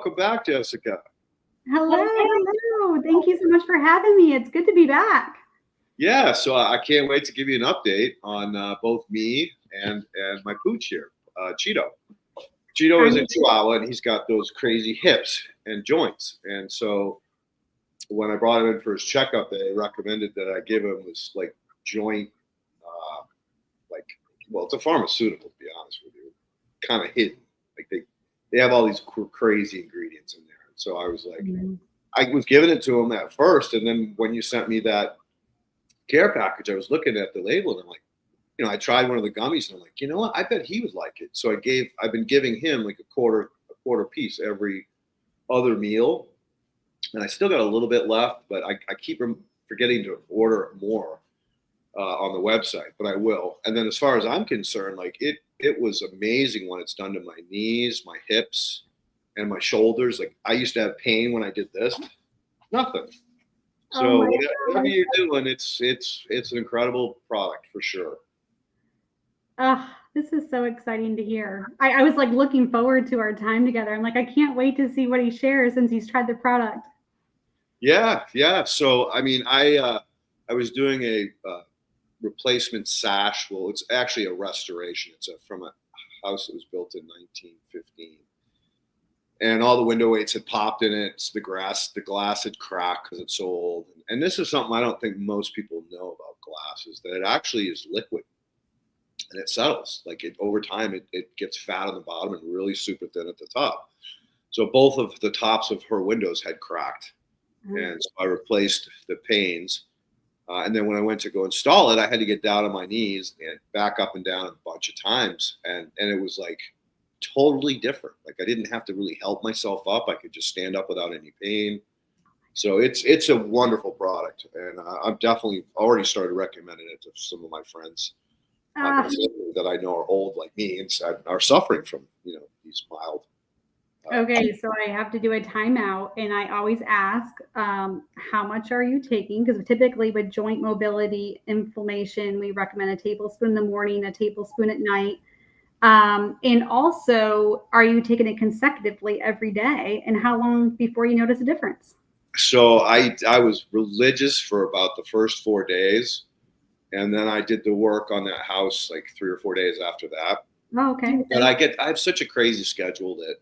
welcome back, Jessica. Hello, hello. Thank you so much for having me. It's good to be back. Yeah, so I can't wait to give you an update on both me and my pooch here, Cheeto. Cheeto is a Chihuahua, and he's got those crazy hips and joints. And so when I brought him in for his checkup, they recommended that I give him this like joint, like, well, it's a pharmaceutical, to be honest with you, kind of hidden. Like they have all these crazy ingredients in there. And so I was like, I was giving it to him at first, and then when you sent me that care package, I was looking at the label, and I'm like, I tried one of the gummies, and I'm like, you know what? I bet he would like it. So I've been giving him like a quarter piece every other meal, and I still got a little bit left, but I keep forgetting to order more on the website, but I will. And then as far as I'm concerned, like it was amazing when it's done to my knees, my hips, and my shoulders. Like I used to have pain when I did this. Nothing. So whatever you're doing, it's an incredible product for sure. This is so exciting to hear. I was like looking forward to our time together. I'm like, I can't wait to see what he shares since he's tried the product. Yeah. So I mean, I was doing a replacement sash. Well, it's actually a restoration. It's from a house that was built in 1915. And all the window weights had popped in it. The glass had cracked because it's so old. And this is something I don't think most people know about glass, is that it actually is liquid and it settles. Like over time, it gets fat on the bottom and really super thin at the top. So both of the tops of her windows had cracked. And so I replaced the panes. And then when I went to go install it, I had to get down on my knees and back up and down a bunch of times. And it was like totally different. Like I didn't have to really help myself up. I could just stand up without any pain. So it's a wonderful product. And I've definitely already started recommending it to some of my friends that I know are old like me and are suffering from, these mild. Okay, so I have to do a timeout, and I always ask, how much are you taking? Because typically with joint mobility, inflammation, we recommend a tablespoon in the morning, a tablespoon at night. And also, are you taking it consecutively every day? And how long before you notice a difference? So I was religious for about the first 4 days, and then I did the work on that house like 3 or 4 days after that. Oh, okay. And I have such a crazy schedule that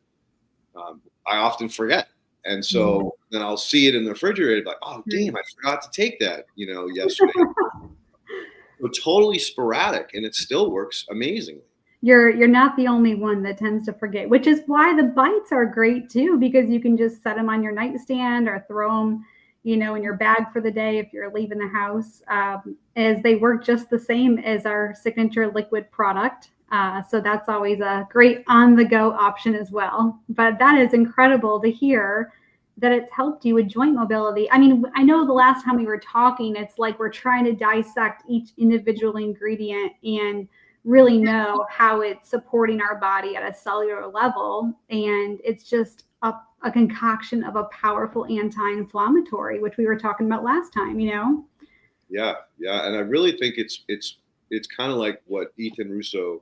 I often forget. And so then I'll see it in the refrigerator, like, oh, damn, I forgot to take that, yesterday. So totally sporadic, and it still works amazingly. You're not the only one that tends to forget, which is why the bites are great too, because you can just set them on your nightstand or throw them, in your bag for the day if you're leaving the house, as they work just the same as our signature liquid product. So that's always a great on-the-go option as well. But that is incredible to hear that it's helped you with joint mobility. I mean, I know the last time we were talking, it's like we're trying to dissect each individual ingredient and really know how it's supporting our body at a cellular level. And it's just a concoction of a powerful anti-inflammatory, which we were talking about last time, Yeah. And I really think it's kind of like what Ethan Russo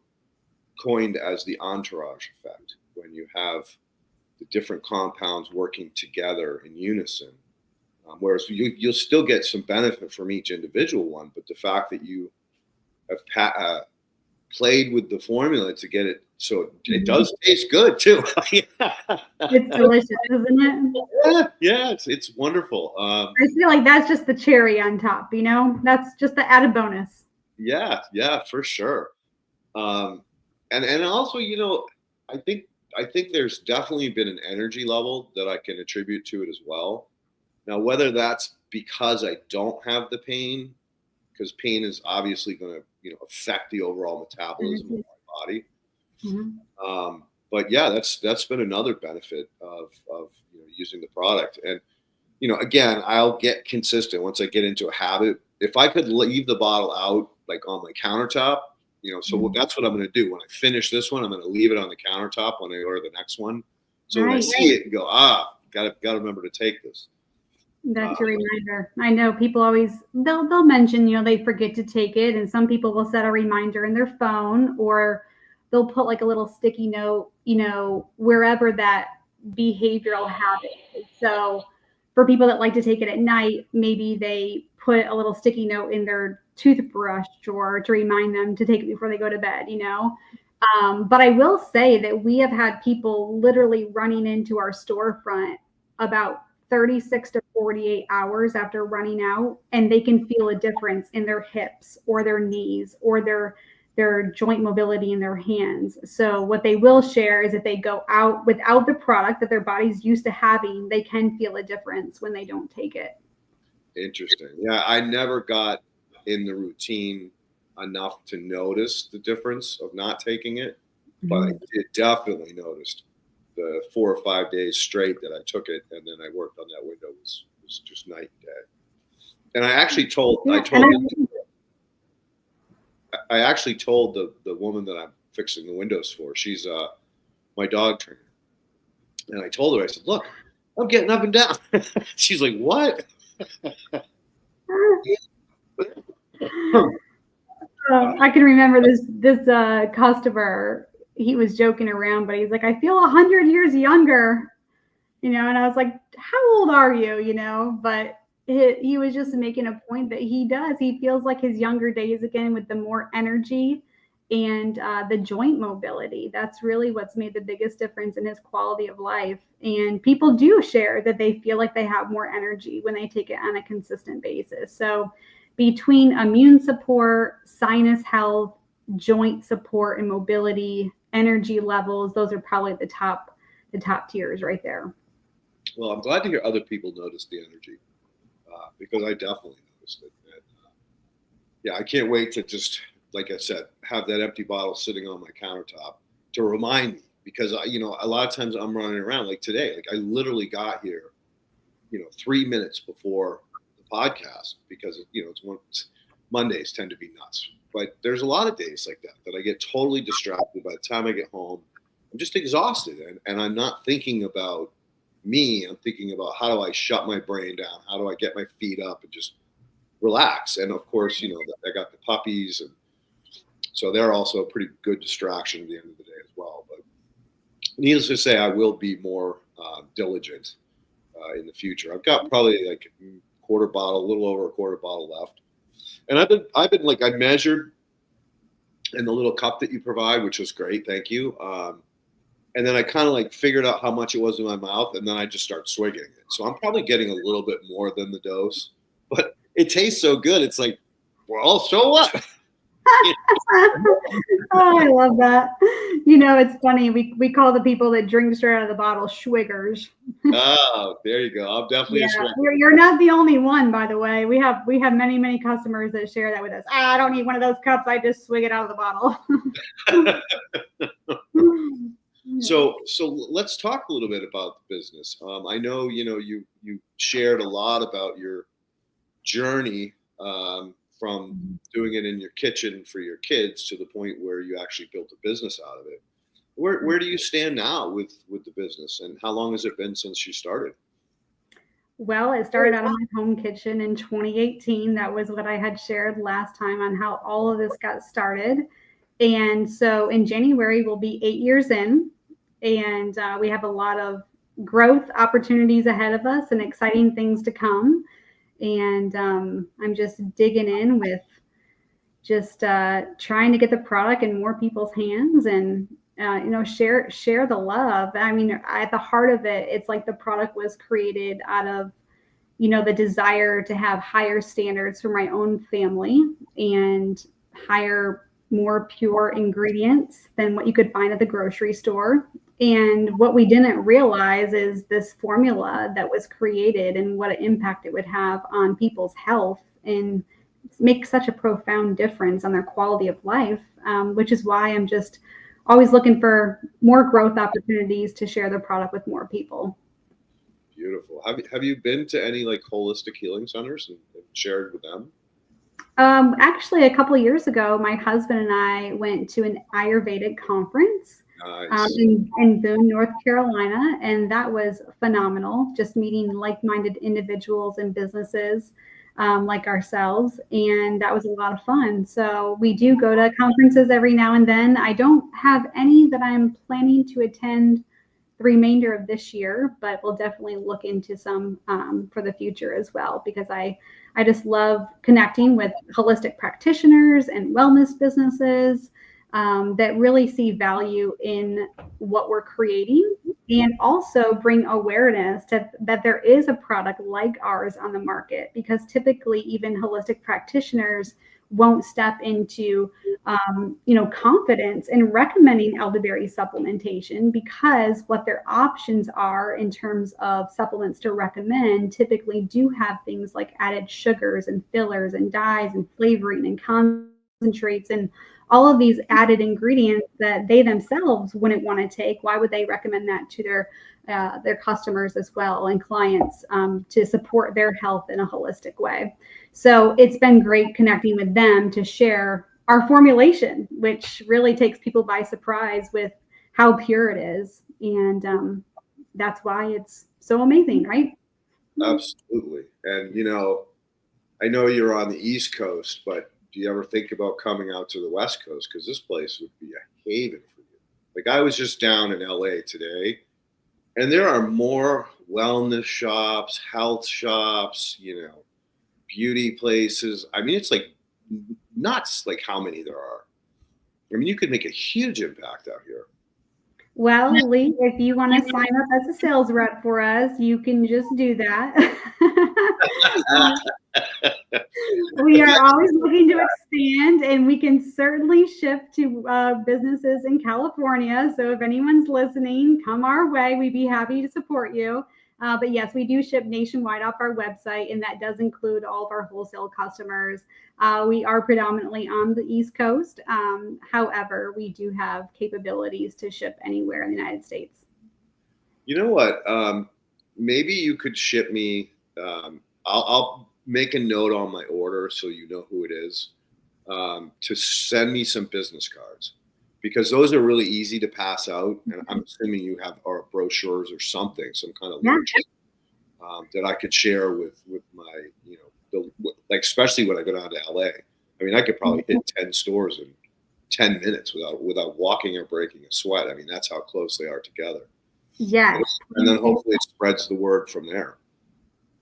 coined as the entourage effect, when you have the different compounds working together in unison. Whereas you'll still get some benefit from each individual one, but the fact that you have played with the formula to get it so it does taste good too. It's delicious, isn't it? Yeah, it's wonderful. I feel like that's just the cherry on top, that's just the added bonus. Yeah, for sure. And also, I think there's definitely been an energy level that I can attribute to it as well. Now, whether that's because I don't have the pain, because pain is obviously going to, affect the overall metabolism of my body. But yeah, that's been another benefit of using the product. And again, I'll get consistent once I get into a habit. If I could leave the bottle out, like on my countertop, so that's what I'm going to do. When I finish this one, I'm going to leave it on the countertop when I order the next one. So when I see it and go, got to remember to take this. That's your reminder. I know people always, they'll mention, they forget to take it. And some people will set a reminder in their phone, or they'll put like a little sticky note, wherever that behavioral habits. So for people that like to take it at night, maybe they put a little sticky note in their toothbrush drawer to remind them to take it before they go to bed, But I will say that we have had people literally running into our storefront about 36 to 48 hours after running out, and they can feel a difference in their hips or their knees or their joint mobility in their hands. So what they will share is if they go out without the product that their body's used to having, they can feel a difference when they don't take it. Interesting. Yeah, I never got in the routine enough to notice the difference of not taking it, but I did definitely noticed the 4 or 5 days straight that I took it, and then I worked on that window was just night and day. And I actually told the woman that I'm fixing the windows for. She's my dog trainer, and I told her, I said, "Look, I'm getting up and down." She's like, "What?" I can remember this customer. He was joking around, but he's like, "I feel 100 years younger," and I was like, "How old are you?" But he was just making a point that he does. He feels like his younger days again with the more energy and the joint mobility. That's really what's made the biggest difference in his quality of life. And people do share that they feel like they have more energy when they take it on a consistent basis. So between immune support, sinus health, joint support, and mobility, energy levels, those are probably the top tiers right there. Well, I'm glad to hear other people notice the energy because I definitely noticed it. And, yeah, I can't wait to just, like I said, have that empty bottle sitting on my countertop to remind me, because a lot of times I'm running around like today. Like I literally got here, 3 minutes before the podcast because Mondays tend to be nuts. But there's a lot of days like that I get totally distracted. By the time I get home, I'm just exhausted, and I'm not thinking about me. I'm thinking about how do I shut my brain down? How do I get my feet up and just relax? And of course, I got the puppies, and so they're also a pretty good distraction at the end of the day as well. But needless to say, I will be more diligent in the future. I've got probably like a little over a quarter bottle left. And I've been like, I measured in the little cup that you provide, which was great. Thank you. And then I kind of like figured out how much it was in my mouth, and then I just start swigging it. So I'm probably getting a little bit more than the dose, but it tastes so good. It's like, well, so what? Oh, I love that. It's funny. We call the people that drink straight out of the bottle swiggers. Oh, there you go. I'm definitely a swigger. You're not the only one, by the way. We have many, many customers that share that with us. I don't need one of those cups. I just swig it out of the bottle. So let's talk a little bit about the business. I know, you shared a lot about your journey from doing it in your kitchen for your kids to the point where you actually built a business out of it. Where do you stand now with the business, and how long has it been since you started? Well, it started out of my home kitchen in 2018. That was what I had shared last time on how all of this got started. And so in January, we'll be 8 years in, and we have a lot of growth opportunities ahead of us and exciting things to come. And I'm just digging in with just trying to get the product in more people's hands and, share the love. I mean, at the heart of it, it's like the product was created out of, the desire to have higher standards for my own family and higher, more pure ingredients than what you could find at the grocery store. And what we didn't realize is this formula that was created and what an impact it would have on people's health and make such a profound difference on their quality of life, which is why I'm just always looking for more growth opportunities to share the product with more people. Beautiful. Have you been to any like holistic healing centers and shared with them? Actually, a couple of years ago, my husband and I went to an Ayurvedic conference. Nice. In Boone, North Carolina, and that was phenomenal. Just meeting like-minded individuals and businesses like ourselves, and that was a lot of fun. So we do go to conferences every now and then. I don't have any that I'm planning to attend the remainder of this year, but we'll definitely look into some for the future as well, because I just love connecting with holistic practitioners and wellness businesses that really see value in what we're creating, and also bring awareness to that there is a product like ours on the market, because typically even holistic practitioners won't step into confidence in recommending elderberry supplementation, because what their options are in terms of supplements to recommend typically do have things like added sugars and fillers and dyes and flavoring and concentrates and all of these added ingredients that they themselves wouldn't want to take. Why would they recommend that to their customers as well and clients to support their health in a holistic way? So it's been great connecting with them to share our formulation, which really takes people by surprise with how pure it is. And that's why it's so amazing, right? Absolutely. And, I know you're on the East Coast, but do you ever think about coming out to the West Coast? Because this place would be a haven for you. Like, I was just down in LA today, and there are more wellness shops, health shops, beauty places. I mean, it's like nuts, like how many there are. I mean, you could make a huge impact out here. Well, Lee, if you want to sign up as a sales rep for us, you can just do that. We are always looking to expand, and we can certainly ship to businesses in California. So if anyone's listening, come our way. We'd be happy to support you. But yes, we do ship nationwide off our website, and that does include all of our wholesale customers. We are predominantly on the East Coast. However, we do have capabilities to ship anywhere in the United States. You know what? Maybe you could ship me. I'll make a note on my order so you know who it is, to send me some business cards, because those are really easy to pass out. And I'm assuming you have our brochures or something, some kind of literature that I could share with my, like, especially when I go down to LA. I mean, I could probably hit 10 stores in 10 minutes without walking or breaking a sweat. I mean, that's how close they are together. Yes. And then hopefully it spreads the word from there.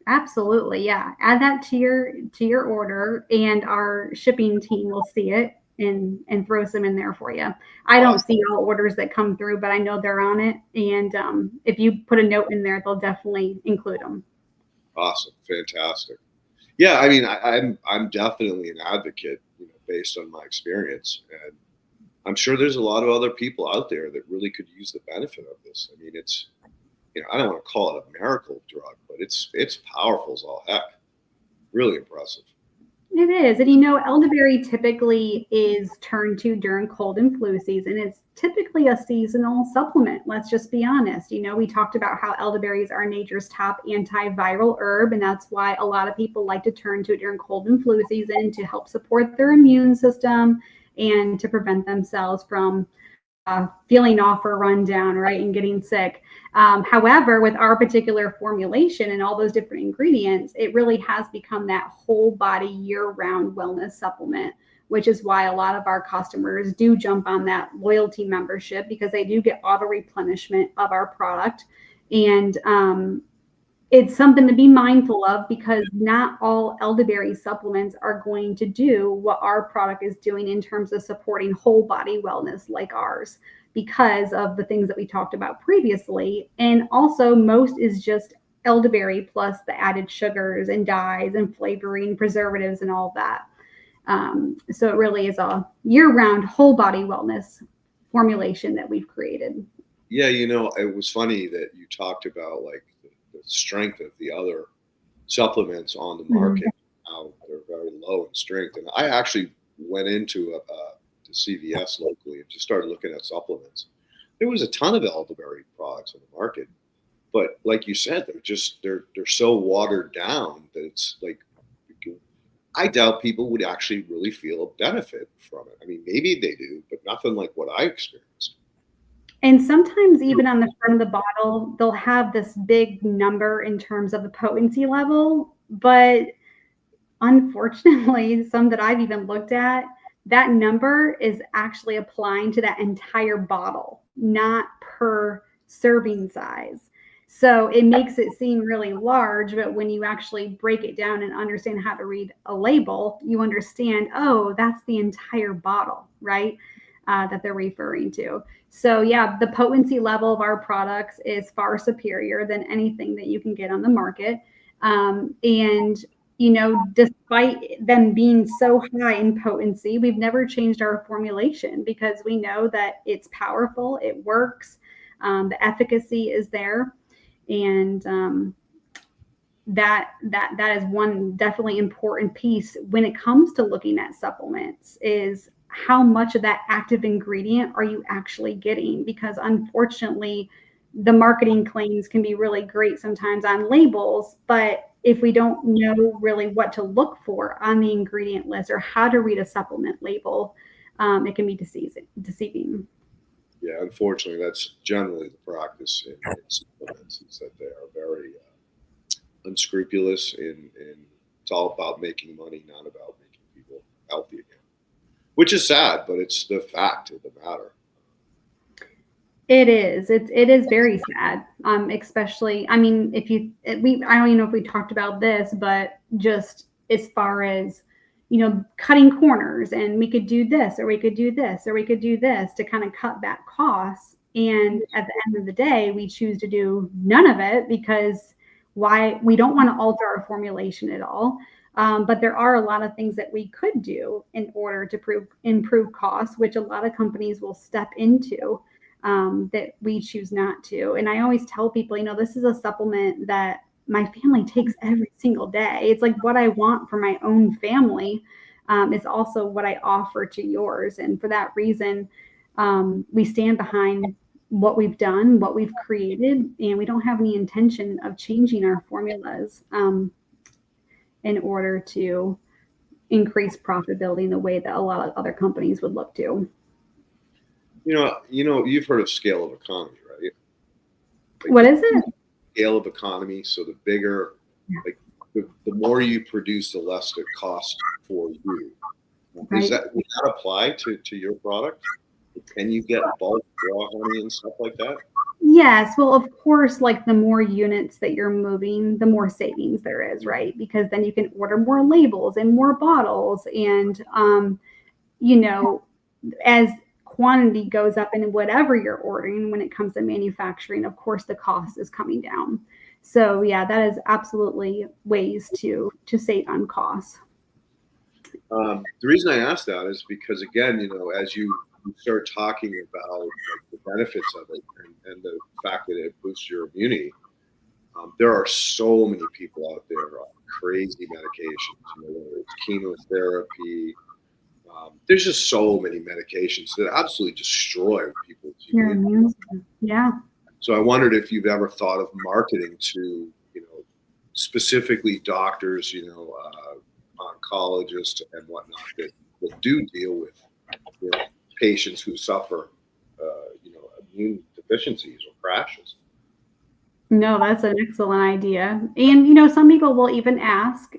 Absolutely. Yeah. Add that to your order, and our shipping team will see it and throw some in there for you. I don't see all orders that come through, but I know they're on it. And if you put a note in there, they'll definitely include them. Awesome. Fantastic. Yeah. I mean, I'm definitely an advocate, based on my experience, and I'm sure there's a lot of other people out there that really could use the benefit of this. I mean, it's, I don't want to call it a miracle drug, but it's powerful as all heck. Really impressive. It is. And elderberry typically is turned to during cold and flu season. It's typically a seasonal supplement. Let's just be honest. We talked about how elderberries are nature's top antiviral herb, and that's why a lot of people like to turn to it during cold and flu season to help support their immune system and to prevent themselves from feeling off or run down, right, and getting sick. However, with our particular formulation and all those different ingredients, it really has become that whole body year-round wellness supplement, which is why a lot of our customers do jump on that loyalty membership, because they do get auto replenishment of our product. And it's something to be mindful of, because not all elderberry supplements are going to do what our product is doing in terms of supporting whole body wellness like ours, because of the things that we talked about previously. And also, most is just elderberry plus the added sugars and dyes and flavoring, preservatives, and all that. So it really is a year-round whole body wellness formulation that we've created. Yeah, it was funny that you talked about, like, the strength of the other supplements on the market, how they're very low in strength. And I actually went into to CVS locally and just started looking at supplements. There was a ton of elderberry products on the market, but like you said, they're so watered down that it's like, I doubt people would actually really feel a benefit from it. I mean, maybe they do, but nothing like what I experienced. And sometimes even on the front of the bottle, they'll have this big number in terms of the potency level. But unfortunately, some that I've even looked at, that number is actually applying to that entire bottle, not per serving size. So it makes it seem really large, but when you actually break it down and understand how to read a label, you understand, oh, that's the entire bottle, right? That they're referring to. So yeah, the potency level of our products is far superior than anything that you can get on the market. And despite them being so high in potency, we've never changed our formulation because we know that it's powerful, it works, the efficacy is there, and that is one definitely important piece when it comes to looking at supplements is how much of that active ingredient are you actually getting? Because unfortunately, the marketing claims can be really great sometimes on labels, but if we don't know really what to look for on the ingredient list or how to read a supplement label, it can be deceiving. Yeah, unfortunately, that's generally the practice in supplements, is that they are very unscrupulous, and it's all about making money, not about making people healthy again. Which is sad, but it's the fact of the matter. It is. It is very sad. Especially, I mean, I don't even know if we talked about this, but just as far as, cutting corners, and we could do this, or we could do this, or we could do this to kind of cut back costs. And at the end of the day, we choose to do none of it because we don't want to alter our formulation at all. But there are a lot of things that we could do in order to improve costs, which a lot of companies will step into. That we choose not to. And I always tell people, this is a supplement that my family takes every single day. It's like what I want for my own family is also what I offer to yours. And for that reason, we stand behind what we've done, what we've created, and we don't have any intention of changing our formulas in order to increase profitability in the way that a lot of other companies would look to. You've heard of scale of economy, right? Like, what is it? Scale of economy. So the bigger, like the more you produce, the less it costs for you. Right. Would that apply to your product? Can you get bulk raw honey and stuff like that? Yes. Well, of course, like the more units that you're moving, the more savings there is, right? Because then you can order more labels and more bottles. And, as quantity goes up in whatever you're ordering, when it comes to manufacturing, of course, the cost is coming down. So yeah, that is absolutely ways to save on costs. The reason I ask that is because, again, as you start talking about the benefits of it and the fact that it boosts your immunity, there are so many people out there on crazy medications, whether it's chemotherapy. There's just so many medications that absolutely destroy people's immune system. Yeah. So I wondered if you've ever thought of marketing to, specifically doctors, oncologists and whatnot that do deal with patients who suffer, immune deficiencies or crashes. No, that's an excellent idea. And, some people will even ask,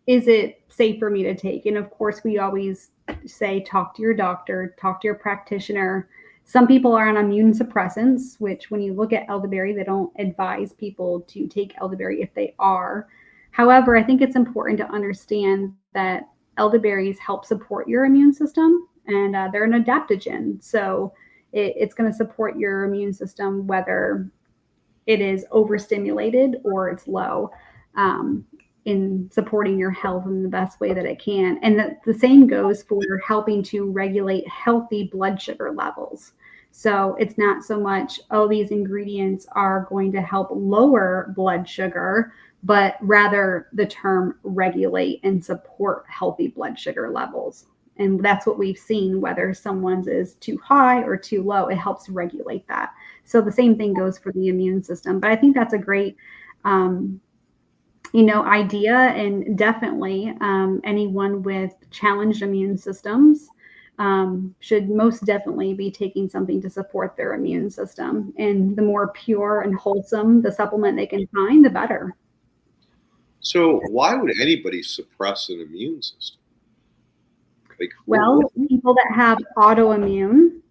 is it safe for me to take? And of course, we always say, talk to your doctor, talk to your practitioner. Some people are on immune suppressants, which when you look at elderberry, they don't advise people to take elderberry if they are. However, I think it's important to understand that elderberries help support your immune system, and they're an adaptogen. So it's going to support your immune system, whether it is overstimulated or it's low. In supporting your health in the best way that it can. And the same goes for helping to regulate healthy blood sugar levels. So it's not so much, these ingredients are going to help lower blood sugar, but rather the term regulate and support healthy blood sugar levels. And that's what we've seen, whether someone's is too high or too low, it helps regulate that. So the same thing goes for the immune system. But I think that's a great idea, and definitely anyone with challenged immune systems should most definitely be taking something to support their immune system. And the more pure and wholesome the supplement they can find, the better. So why would anybody suppress an immune system? Well, people that have autoimmune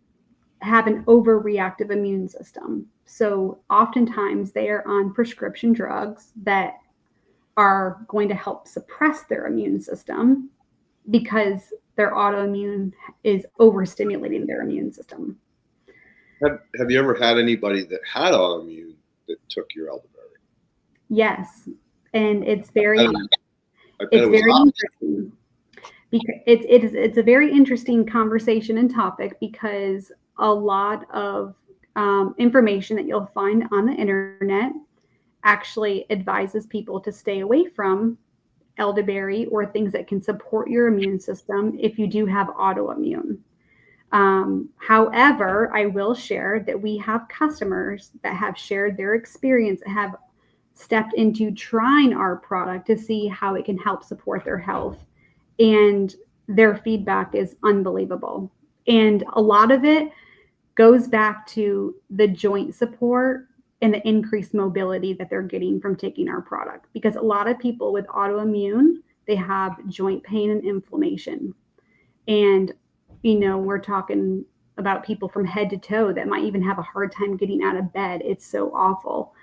have an overreactive immune system. So oftentimes they are on prescription drugs that are going to help suppress their immune system because their autoimmune is overstimulating their immune system. Have you ever had anybody that had autoimmune that took your elderberry? Yes, and it's I very bet it was interesting because it's a very interesting conversation and topic, because a lot of information that you'll find on the internet actually advises people to stay away from elderberry or things that can support your immune system if you do have autoimmune. However, I will share that we have customers that have shared their experience, have stepped into trying our product to see how it can help support their health. And their feedback is unbelievable. And a lot of it goes back to the joint support and the increased mobility that they're getting from taking our product. Because a lot of people with autoimmune, they have joint pain and inflammation. And, we're talking about people from head to toe that might even have a hard time getting out of bed. It's so awful.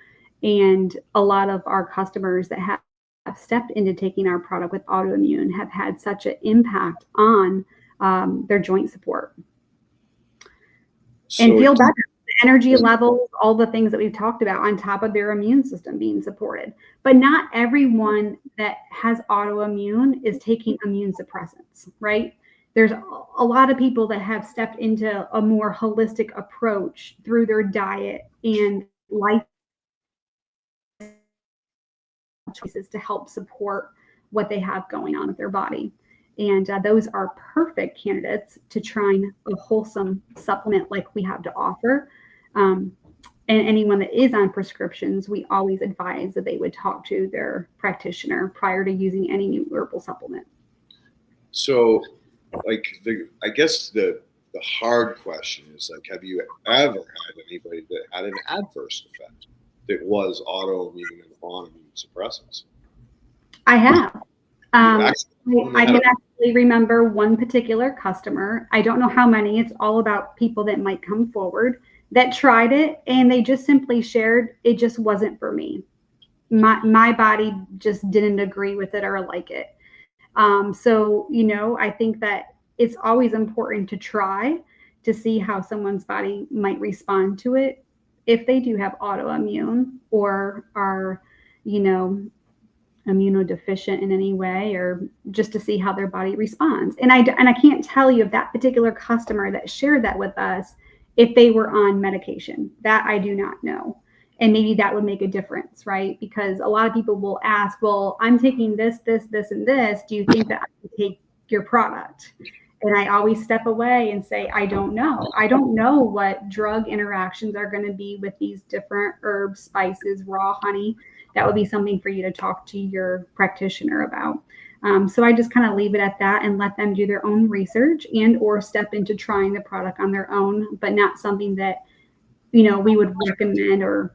And a lot of our customers that have stepped into taking our product with autoimmune have had such an impact on their joint support and feel better. The energy levels, all the things that we've talked about, on top of their immune system being supported. But not everyone that has autoimmune is taking immune suppressants, right? There's a lot of people that have stepped into a more holistic approach through their diet and life choices to help support what they have going on with their body. And those are perfect candidates to trying a wholesome supplement like we have to offer. And anyone that is on prescriptions, we always advise that they would talk to their practitioner prior to using any new herbal supplement. So, I guess the hard question is, have you ever had anybody that had an adverse effect that was autoimmune and on immune suppressants? I have. I can actually remember one particular customer. I don't know how many. It's all about people that might come forward that tried it, and they just simply shared it just wasn't for me. My body just didn't agree with it or like it. So, I think that it's always important to try to see how someone's body might respond to it if they do have autoimmune or are, immunodeficient in any way, or just to see how their body responds. And I can't tell you if that particular customer that shared that with us, if they were on medication. That I do not know. And maybe that would make a difference, right? Because a lot of people will ask, well, I'm taking this, and this. Do you think that I can take your product? And I always step away and say, I don't know. I don't know what drug interactions are going to be with these different herbs, spices, raw honey. That would be something for you to talk to your practitioner about. So I just kind of leave it at that and let them do their own research and or step into trying the product on their own, but not something that, we would recommend or,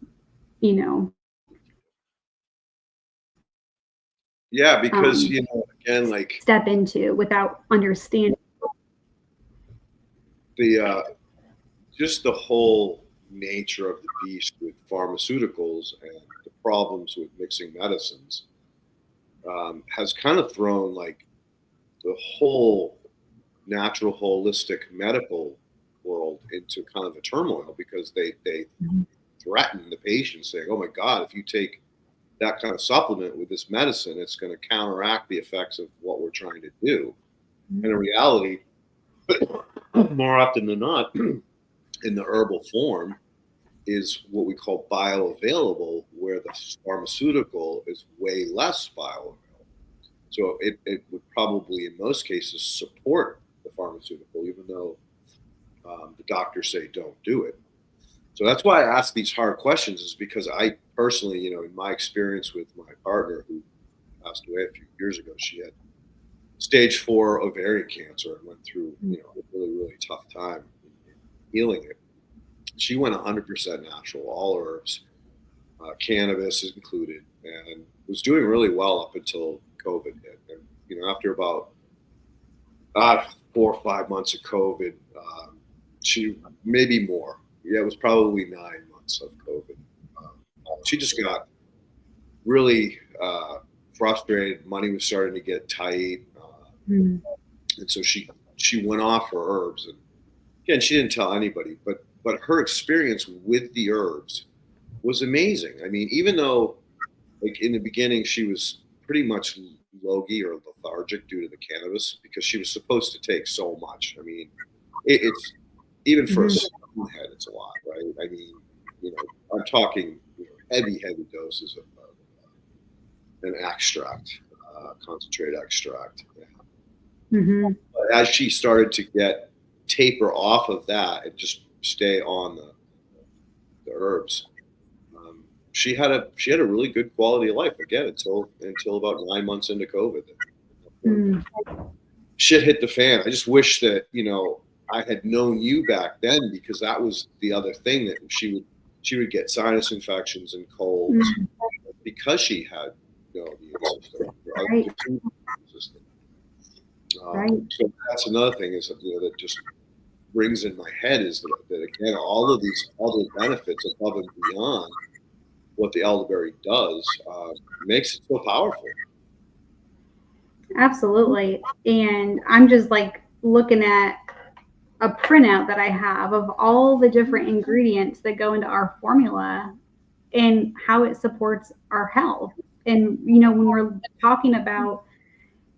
Yeah, because, again, step into without understanding. Just the whole nature of the beast with pharmaceuticals and the problems with mixing medicines has kind of thrown the whole natural holistic medical world into kind of a turmoil, because they threaten the patient, saying, oh my God, if you take that kind of supplement with this medicine, it's going to counteract the effects of what we're trying to do. And in reality, more often than not, in the herbal form is what we call bioavailable, where the pharmaceutical is way less bioavailable. So it would probably, in most cases, support the pharmaceutical, even though the doctors say don't do it. So that's why I ask these hard questions, is because I personally, in my experience with my partner who passed away a few years ago, she had stage 4 ovarian cancer and went through, a really, really tough time in healing it. She went 100% natural, all herbs, cannabis is included, and was doing really well up until COVID hit. And, after about 4 or 5 months of COVID, she maybe more. Yeah, it was probably 9 months of COVID. She just got really frustrated. Money was starting to get tight, and so she went off her herbs. And again, she didn't tell anybody, but her experience with the herbs was amazing. I mean, even though like in the beginning she was pretty much logy or lethargic due to the cannabis because she was supposed to take so much. I mean, it's even for a stone head, it's a lot, right? I mean, I'm talking heavy doses of an extract, concentrate extract. Mm-hmm. But as she started to taper off of that and just stay on the herbs, she had a really good quality of life again until about 9 months into COVID. Shit hit the fan. I just wish that I had known you back then, because that was the other thing, that she would get sinus infections and colds because she had the immune system. Right. Right. So that's another thing is that just brings in my head is that again, all of these other benefits above and beyond what the elderberry does makes it so powerful. Absolutely. And I'm just like looking at a printout that I have of all the different ingredients that go into our formula and how it supports our health. And, when we're talking about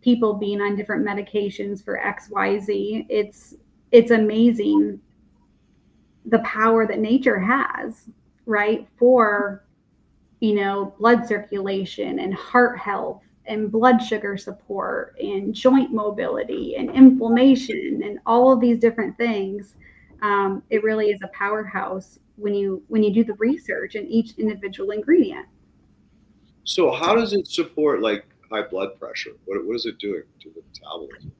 people being on different medications for XYZ, it's amazing the power that nature has, right? For, blood circulation and heart health and blood sugar support and joint mobility and inflammation and all of these different things. It really is a powerhouse when you do the research in each individual ingredient. So how does it support like high blood pressure? What is it doing to the metabolism?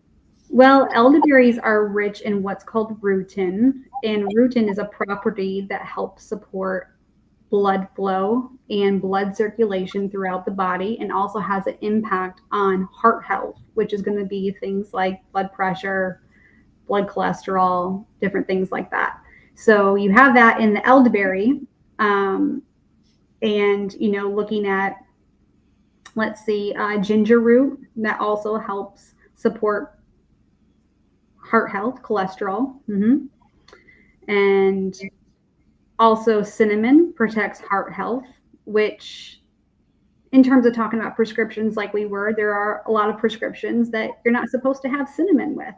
Well, elderberries are rich in what's called rutin, and rutin is a property that helps support blood flow and blood circulation throughout the body, and also has an impact on heart health, which is going to be things like blood pressure, blood cholesterol, different things like that. So you have that in the elderberry, and looking at, let's see, ginger root, that also helps support heart health, cholesterol, and also cinnamon protects heart health, which in terms of talking about prescriptions there are a lot of prescriptions that you're not supposed to have cinnamon with,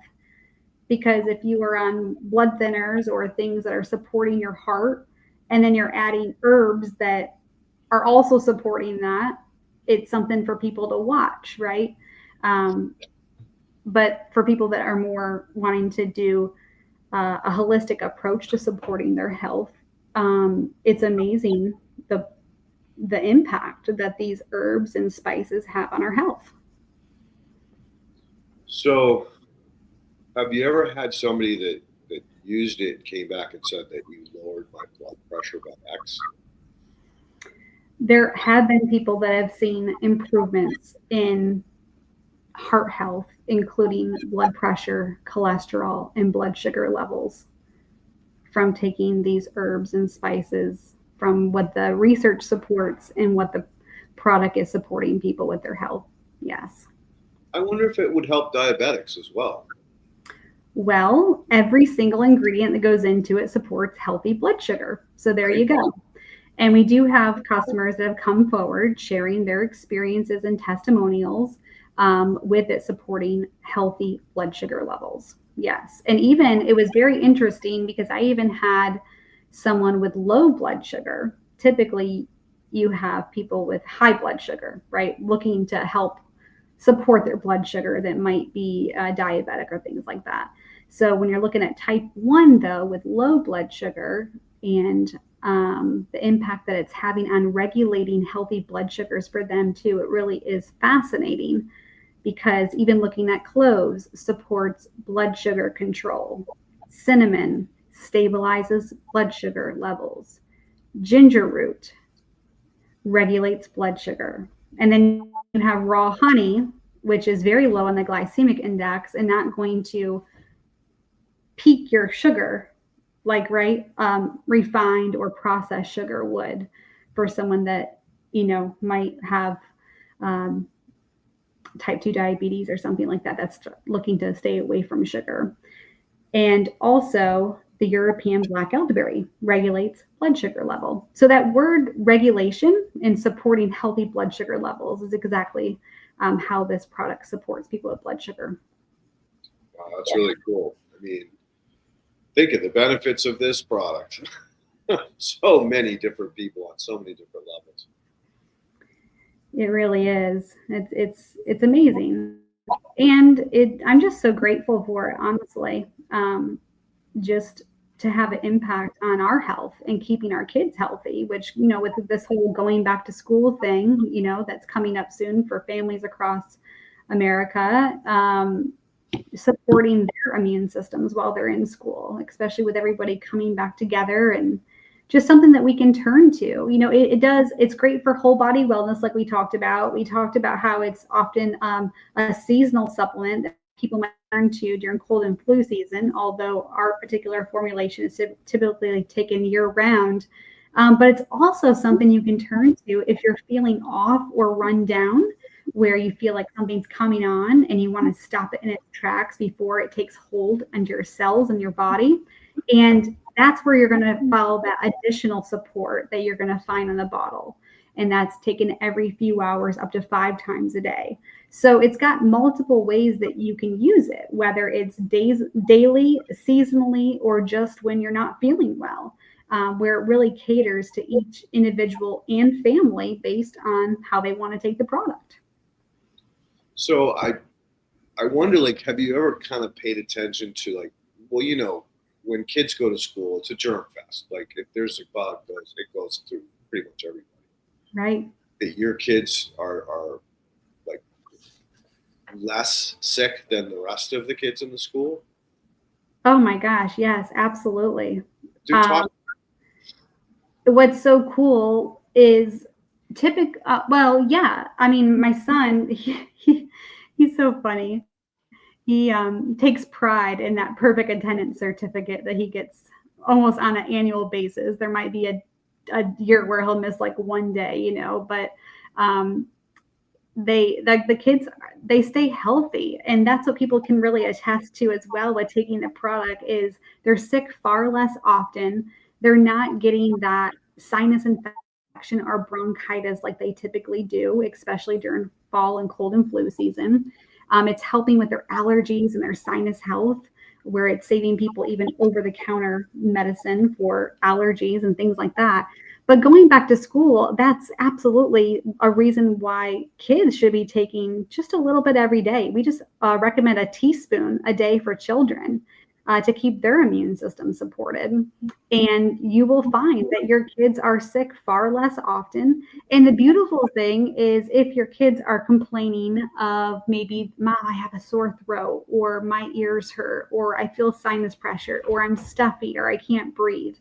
because if you are on blood thinners or things that are supporting your heart, and then you're adding herbs that are also supporting that, it's something for people to watch, right? But for people that are more wanting to do a holistic approach to supporting their health, it's amazing the impact that these herbs and spices have on our health. So have you ever had somebody that used it and came back and said that you lowered my blood pressure by X? There have been people that have seen improvements in heart health, including blood pressure, cholesterol, and blood sugar levels from taking these herbs and spices, from what the research supports and what the product is supporting people with their health. Yes. I wonder if it would help diabetics as well. Well, every single ingredient that goes into it supports healthy blood sugar. So there you go. And we do have customers that have come forward sharing their experiences and testimonials with it supporting healthy blood sugar levels. Yes. And even it was very interesting because I even had someone with low blood sugar. Typically, you have people with high blood sugar, right? Looking to help support their blood sugar that might be diabetic or things like that. So when you're looking at type 1, though, with low blood sugar and the impact that it's having on regulating healthy blood sugars for them too, it really is fascinating, because even looking at cloves supports blood sugar control. Cinnamon stabilizes blood sugar levels. Ginger root regulates blood sugar. And then you have raw honey, which is very low on the glycemic index and not going to peak your sugar like, right, refined or processed sugar would for someone that, might have um, type 2 diabetes or something like that, that's looking to stay away from sugar. And also, the European black elderberry regulates blood sugar level. So that word regulation and supporting healthy blood sugar levels is exactly how this product supports people with blood sugar. Wow, that's really cool. I mean, think of the benefits of this product. So many different people on so many different levels. It really is. It's amazing, and I'm just so grateful for it, honestly. Just to have an impact on our health and keeping our kids healthy, which, with this whole going back to school thing, that's coming up soon for families across America, supporting their immune systems while they're in school, especially with everybody coming back together, and just something that we can turn to. It's great for whole body wellness, like we talked about. We talked about how it's often a seasonal supplement that people might turn to during cold and flu season, although our particular formulation is typically taken year round. But it's also something you can turn to if you're feeling off or run down, where you feel like something's coming on and you want to stop it in its tracks before it takes hold into your cells and your body. And that's where you're going to follow that additional support that you're going to find on the bottle. And that's taken every few hours up to 5 times a day. So it's got multiple ways that you can use it, whether it's daily, seasonally, or just when you're not feeling well, where it really caters to each individual and family based on how they want to take the product. So I wonder, like, have you ever kind of paid attention to, like, well, when kids go to school, it's a germ fest. Like, if there's a bug, it goes through pretty much everybody. Right. That your kids are like less sick than the rest of the kids in the school? Oh my gosh, yes, absolutely. Dude, talk. What's so cool is well, yeah. I mean, my son, he's so funny. He takes pride in that perfect attendance certificate that he gets almost on an annual basis. There might be a year where he'll miss like one day, but the kids, they stay healthy, and that's what people can really attest to as well with taking the product. Is they're sick far less often. They're not getting that sinus infection or bronchitis like they typically do, especially during fall and cold and flu season. It's helping with their allergies and their sinus health, where it's saving people even over-the-counter medicine for allergies and things like that. But going back to school, that's absolutely a reason why kids should be taking just a little bit every day. We just recommend a teaspoon a day for children to keep their immune system supported. And you will find that your kids are sick far less often. And the beautiful thing is, if your kids are complaining of maybe, Mom, I have a sore throat, or my ears hurt, or I feel sinus pressure, or I'm stuffy, or I can't breathe,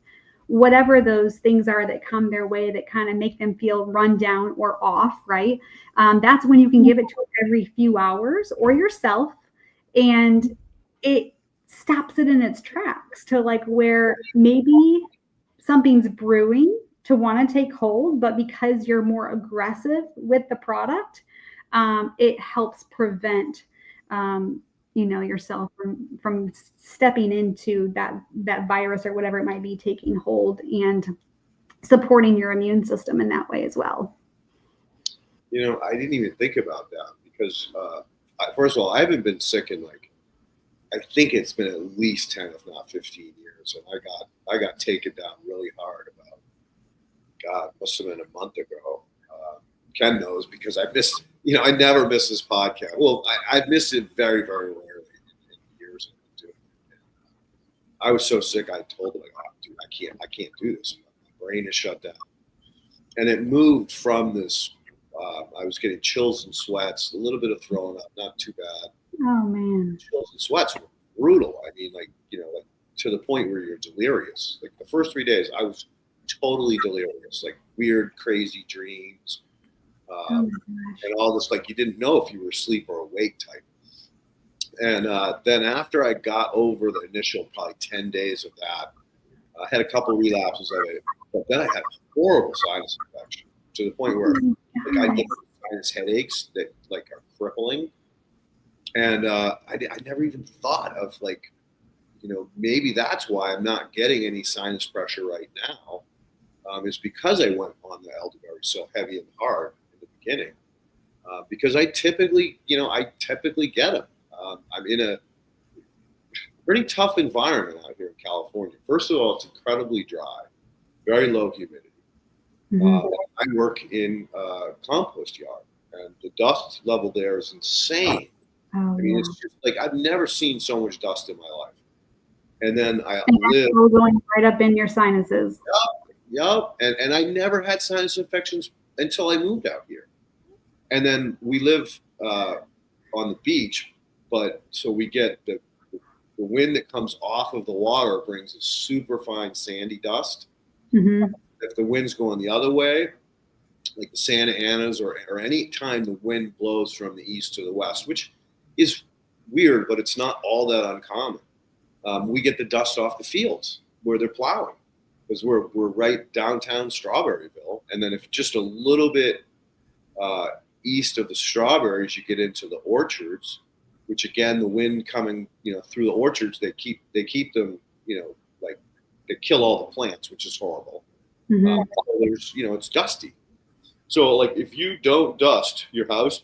whatever those things are that come their way that kind of make them feel run down or off, right? That's when you can give it to them every few hours, or yourself, and it stops it in its tracks to, like, where maybe something's brewing to want to take hold, but because you're more aggressive with the product, it helps prevent yourself from stepping into that virus or whatever it might be taking hold, and supporting your immune system in that way as well. I didn't even think about that because first of all, I haven't been sick in, like, I think it's been at least 10, if not 15 years. And I got taken down really hard about, God, must have been a month ago. Ken knows because I missed, I never miss this podcast. Well, I've missed it very, very rarely in years. I was so sick, I told him, like, oh, dude, I can't do this. My brain is shut down. And it moved from this, I was getting chills and sweats, a little bit of throwing up, not too bad. Oh man. Chills and sweats were brutal. I mean, like, like to the point where you're delirious. Like the first 3 days, I was totally delirious, like weird, crazy dreams, and all this, like you didn't know if you were asleep or awake type. And then after I got over the initial probably 10 days of that, I had a couple relapses of it, but then I had horrible sinus infection to the point where like, I get sinus headaches that like are crippling. And I never even thought of like, maybe that's why I'm not getting any sinus pressure right now. Is because I went on the elderberry so heavy and hard in the beginning. Because I typically get them. I'm in a pretty tough environment out here in California. First of all, it's incredibly dry, very low humidity. Mm-hmm. I work in a compost yard, and the dust level there is insane. Oh, I mean, it's just like I've never seen so much dust in my life. And then I and live going right up in your sinuses. Yep. And I never had sinus infections until I moved out here. And then we live on the beach, but so we get the wind that comes off of the water brings a super fine sandy dust. Mm-hmm. If the wind's going the other way, like the Santa Anas or any time the wind blows from the east to the west, which is weird, but it's not all that uncommon. We get the dust off the fields where they're plowing because we're right downtown Strawberryville. And then if just a little bit east of the strawberries, you get into the orchards, which again, the wind coming, through the orchards, they keep them, like they kill all the plants, which is horrible. Mm-hmm. There's, it's dusty. So like if you don't dust your house,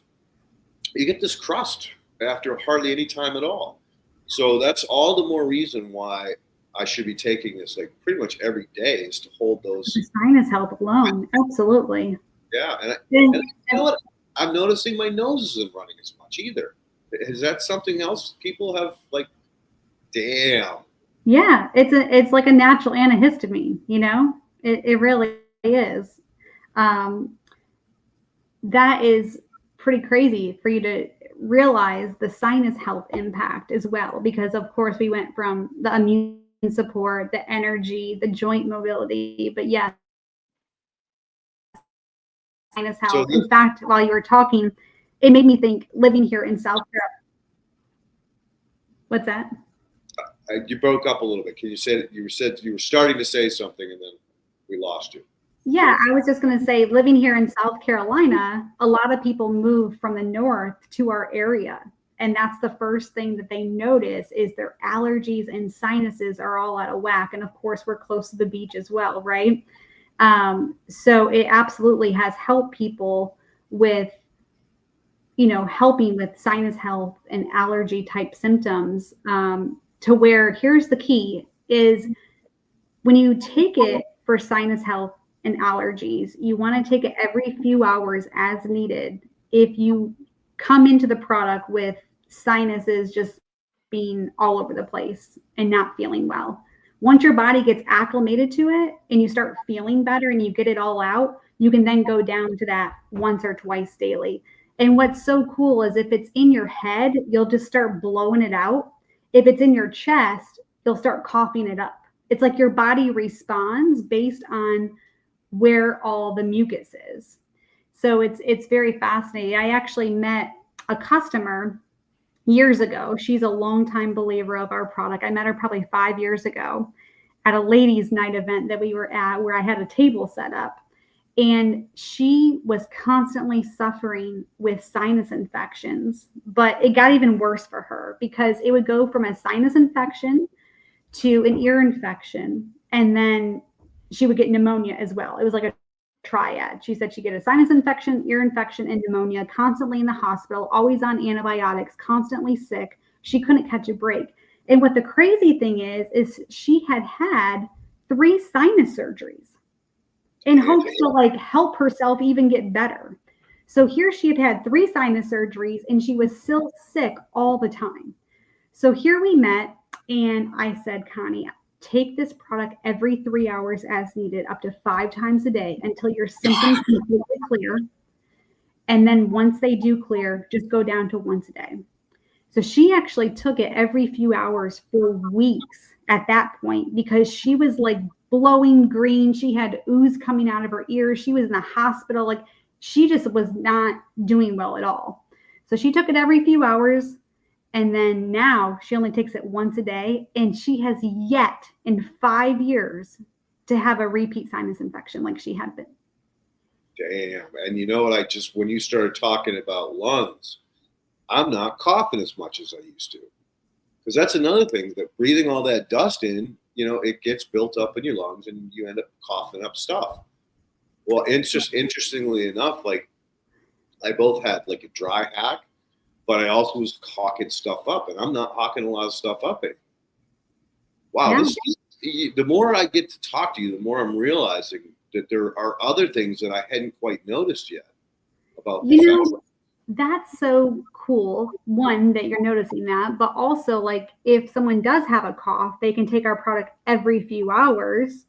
you get this crust after hardly any time at all. So that's all the more reason why I should be taking this like pretty much every day is to hold those. The sinus health alone, absolutely. Yeah, and you know what? I'm noticing my nose isn't running as much either. Is that something else people have like? Damn. Yeah, it's like a natural antihistamine. It really is. That is pretty crazy for you to realize the sinus health impact as well, because of course we went from the immune support, the energy, the joint mobility, but yes, sinus health. In fact, while you were talking, it made me think living here in South Carolina. What's that? You broke up a little bit. Can you say that you were starting to say something and then we lost you? Yeah, I was just going to say, living here in South Carolina, a lot of people move from the north to our area. And that's the first thing that they notice is their allergies and sinuses are all out of whack. And of course, we're close to the beach as well, right? So it absolutely has helped people with, helping with sinus health and allergy type symptoms, to where here's the key is when you take it for sinus health and allergies, you want to take it every few hours as needed. If you come into the product with sinuses just being all over the place and not feeling well, once your body gets acclimated to it and you start feeling better and you get it all out, you can then go down to that once or twice daily. And what's so cool is if it's in your head, you'll just start blowing it out. If it's in your chest, you'll start coughing it up. It's like your body responds based on where all the mucus is. So it's very fascinating. I actually met a customer years ago. She's a longtime believer of our product. I met her probably 5 years ago at a ladies' night event that we were at where I had a table set up. And she was constantly suffering with sinus infections, but it got even worse for her because it would go from a sinus infection to an ear infection. And then she would get pneumonia as well. It was like a triad. She said she'd get a sinus infection, ear infection, and pneumonia, constantly in the hospital, always on antibiotics, constantly sick. She couldn't catch a break. And what the crazy thing is she had had 3 sinus surgeries in hopes to help herself even get better. So here she had 3 sinus surgeries and she was still sick all the time. So here we met and I said, Connie, take this product every 3 hours as needed, up to 5 times a day until your symptoms completely clear. And then once they do clear, just go down to once a day. So she actually took it every few hours for weeks at that point because she was blowing green. She had ooze coming out of her ears. She was in the hospital. She just was not doing well at all. So she took it every few hours And then now she only takes it once a day, and she has yet in 5 years to have a repeat sinus infection like she had been. Damn. And you know what? When you started talking about lungs, I'm not coughing as much as I used to. Because that's another thing, that breathing all that dust in, it gets built up in your lungs and you end up coughing up stuff. Well, interestingly enough, like I both had like a dry hack, but I also was hawking stuff up, and I'm not hawking a lot of stuff up anymore. Wow, Yeah. The more I get to talk to you, the more I'm realizing that there are other things that I hadn't quite noticed yet about the effects. That's so cool. One, that you're noticing that, but also like if someone does have a cough, they can take our product every few hours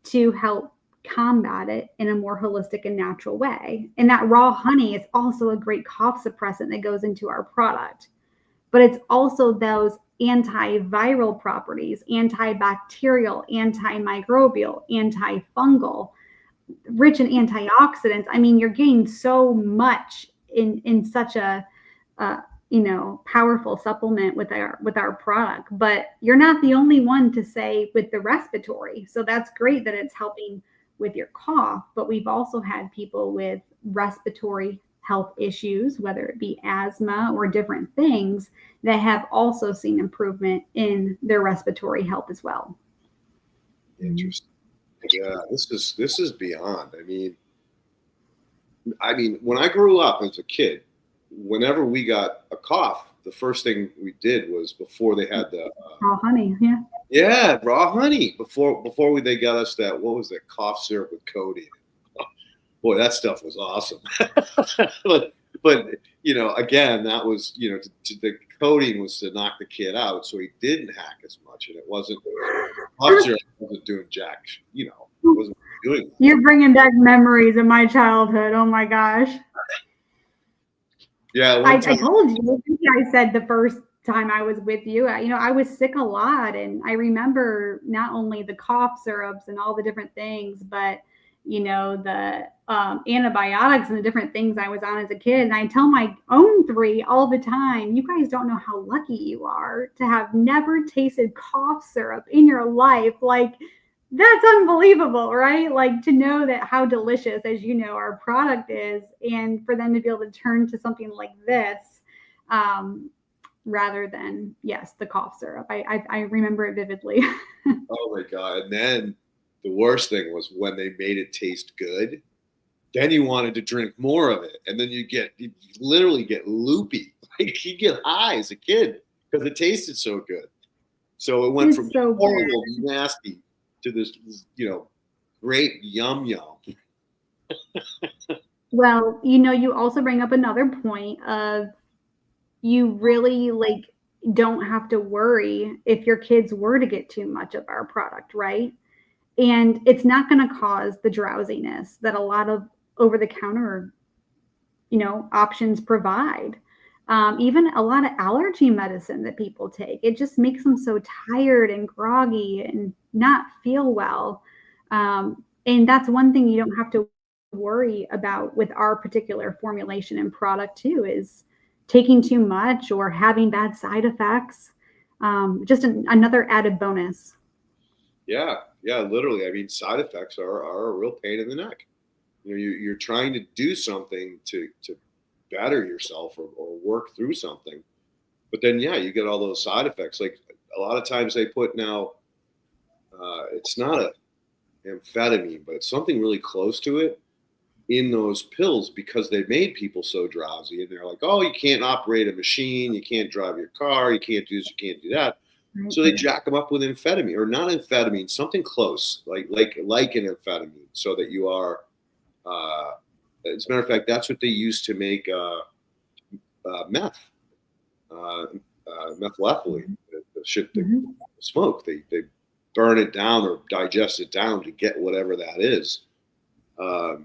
to help combat it in a more holistic and natural way. And that raw honey is also a great cough suppressant that goes into our product. But it's also those antiviral properties, antibacterial, antimicrobial, antifungal, rich in antioxidants. I mean, you're getting so much in such a powerful supplement with our product. But you're not the only one to say with the respiratory. So that's great that it's helping with your cough. But we've also had people with respiratory health issues, whether it be asthma or different things, that have also seen improvement in their respiratory health as well. Interesting. Yeah, this is beyond. I mean, when I grew up as a kid, whenever we got a cough, the first thing we did was, before they had the raw honey, raw honey. Before they got us that, what was that, cough syrup with codeine? Boy, that stuff was awesome. but again, that was the codeine was to knock the kid out, so he didn't hack as much, and it wasn't cough syrup wasn't doing jack. Wasn't doing that. You're bringing back memories of my childhood. Oh my gosh. Yeah, I told you. I said the first time I was with you, I was sick a lot, and I remember not only the cough syrups and all the different things, but the antibiotics and the different things I was on as a kid. And I tell my own 3 all the time, you guys don't know how lucky you are to have never tasted cough syrup in your life. Like, that's unbelievable, right? Like, to know that how delicious, as our product is, and for them to be able to turn to something like this, rather than, yes, the cough syrup. I remember it vividly. Oh my God. And then the worst thing was when they made it taste good, then you wanted to drink more of it. And then you literally get loopy. Like, you get high as a kid because it tasted so good. So it went from so horrible, nasty to this, great yum. Well, you also bring up another point of, you really don't have to worry if your kids were to get too much of our product, right? And it's not going to cause the drowsiness that a lot of over-the-counter, options provide. Even a lot of allergy medicine that people take, it just makes them so tired and groggy and not feel well. And that's one thing you don't have to worry about with our particular formulation and product too, is taking too much or having bad side effects. Just another added bonus. Yeah, literally. Side effects are a real pain in the neck. You're trying to do something to better yourself or work through something, but then you get all those side effects. Like, a lot of times they put now, it's not a amphetamine, but it's something really close to it in those pills, because they made people so drowsy, and they're like, oh, you can't operate a machine, you can't drive your car, you can't do this, you can't do that. Right. So they jack them up with amphetamine, or not amphetamine, something close, like an amphetamine, so that you are. As a matter of fact, that's what they used to make meth, methylethylene, the shit they smoke. They burn it down or digest it down to get whatever that is. I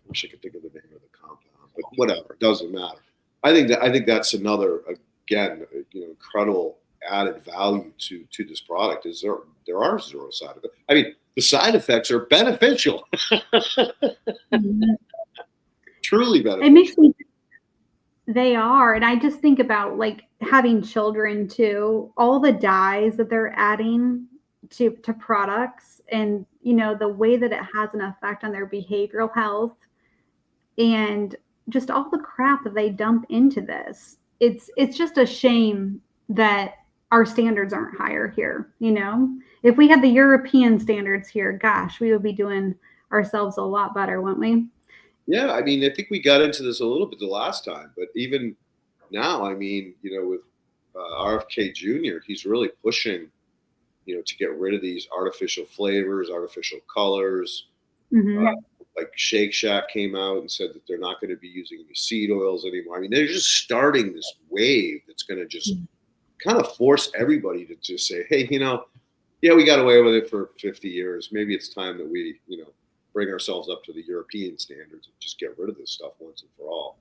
wish I could think of the name of the compound, but whatever, it doesn't matter. I think that's another, again, incredible added value to this product, is there are zero side effects. The side effects are beneficial. Truly beneficial. It makes me They are. And I just think about like having children too, all the dyes that they're adding to products and the way that it has an effect on their behavioral health and just all the crap that they dump into this. It's just a shame that our standards aren't higher here. If we had the European standards here, gosh, we would be doing ourselves a lot better, wouldn't we? Yeah, I mean, I think we got into this a little bit the last time, but even now, I mean, with RFK Jr., he's really pushing, to get rid of these artificial flavors, artificial colors. Mm-hmm. Like Shake Shack came out and said that they're not going to be using any seed oils anymore. I mean, they're just starting this wave that's going to just kind of force everybody to just say, hey, yeah, we got away with it for 50 years. Maybe it's time that we, bring ourselves up to the European standards and just get rid of this stuff once and for all.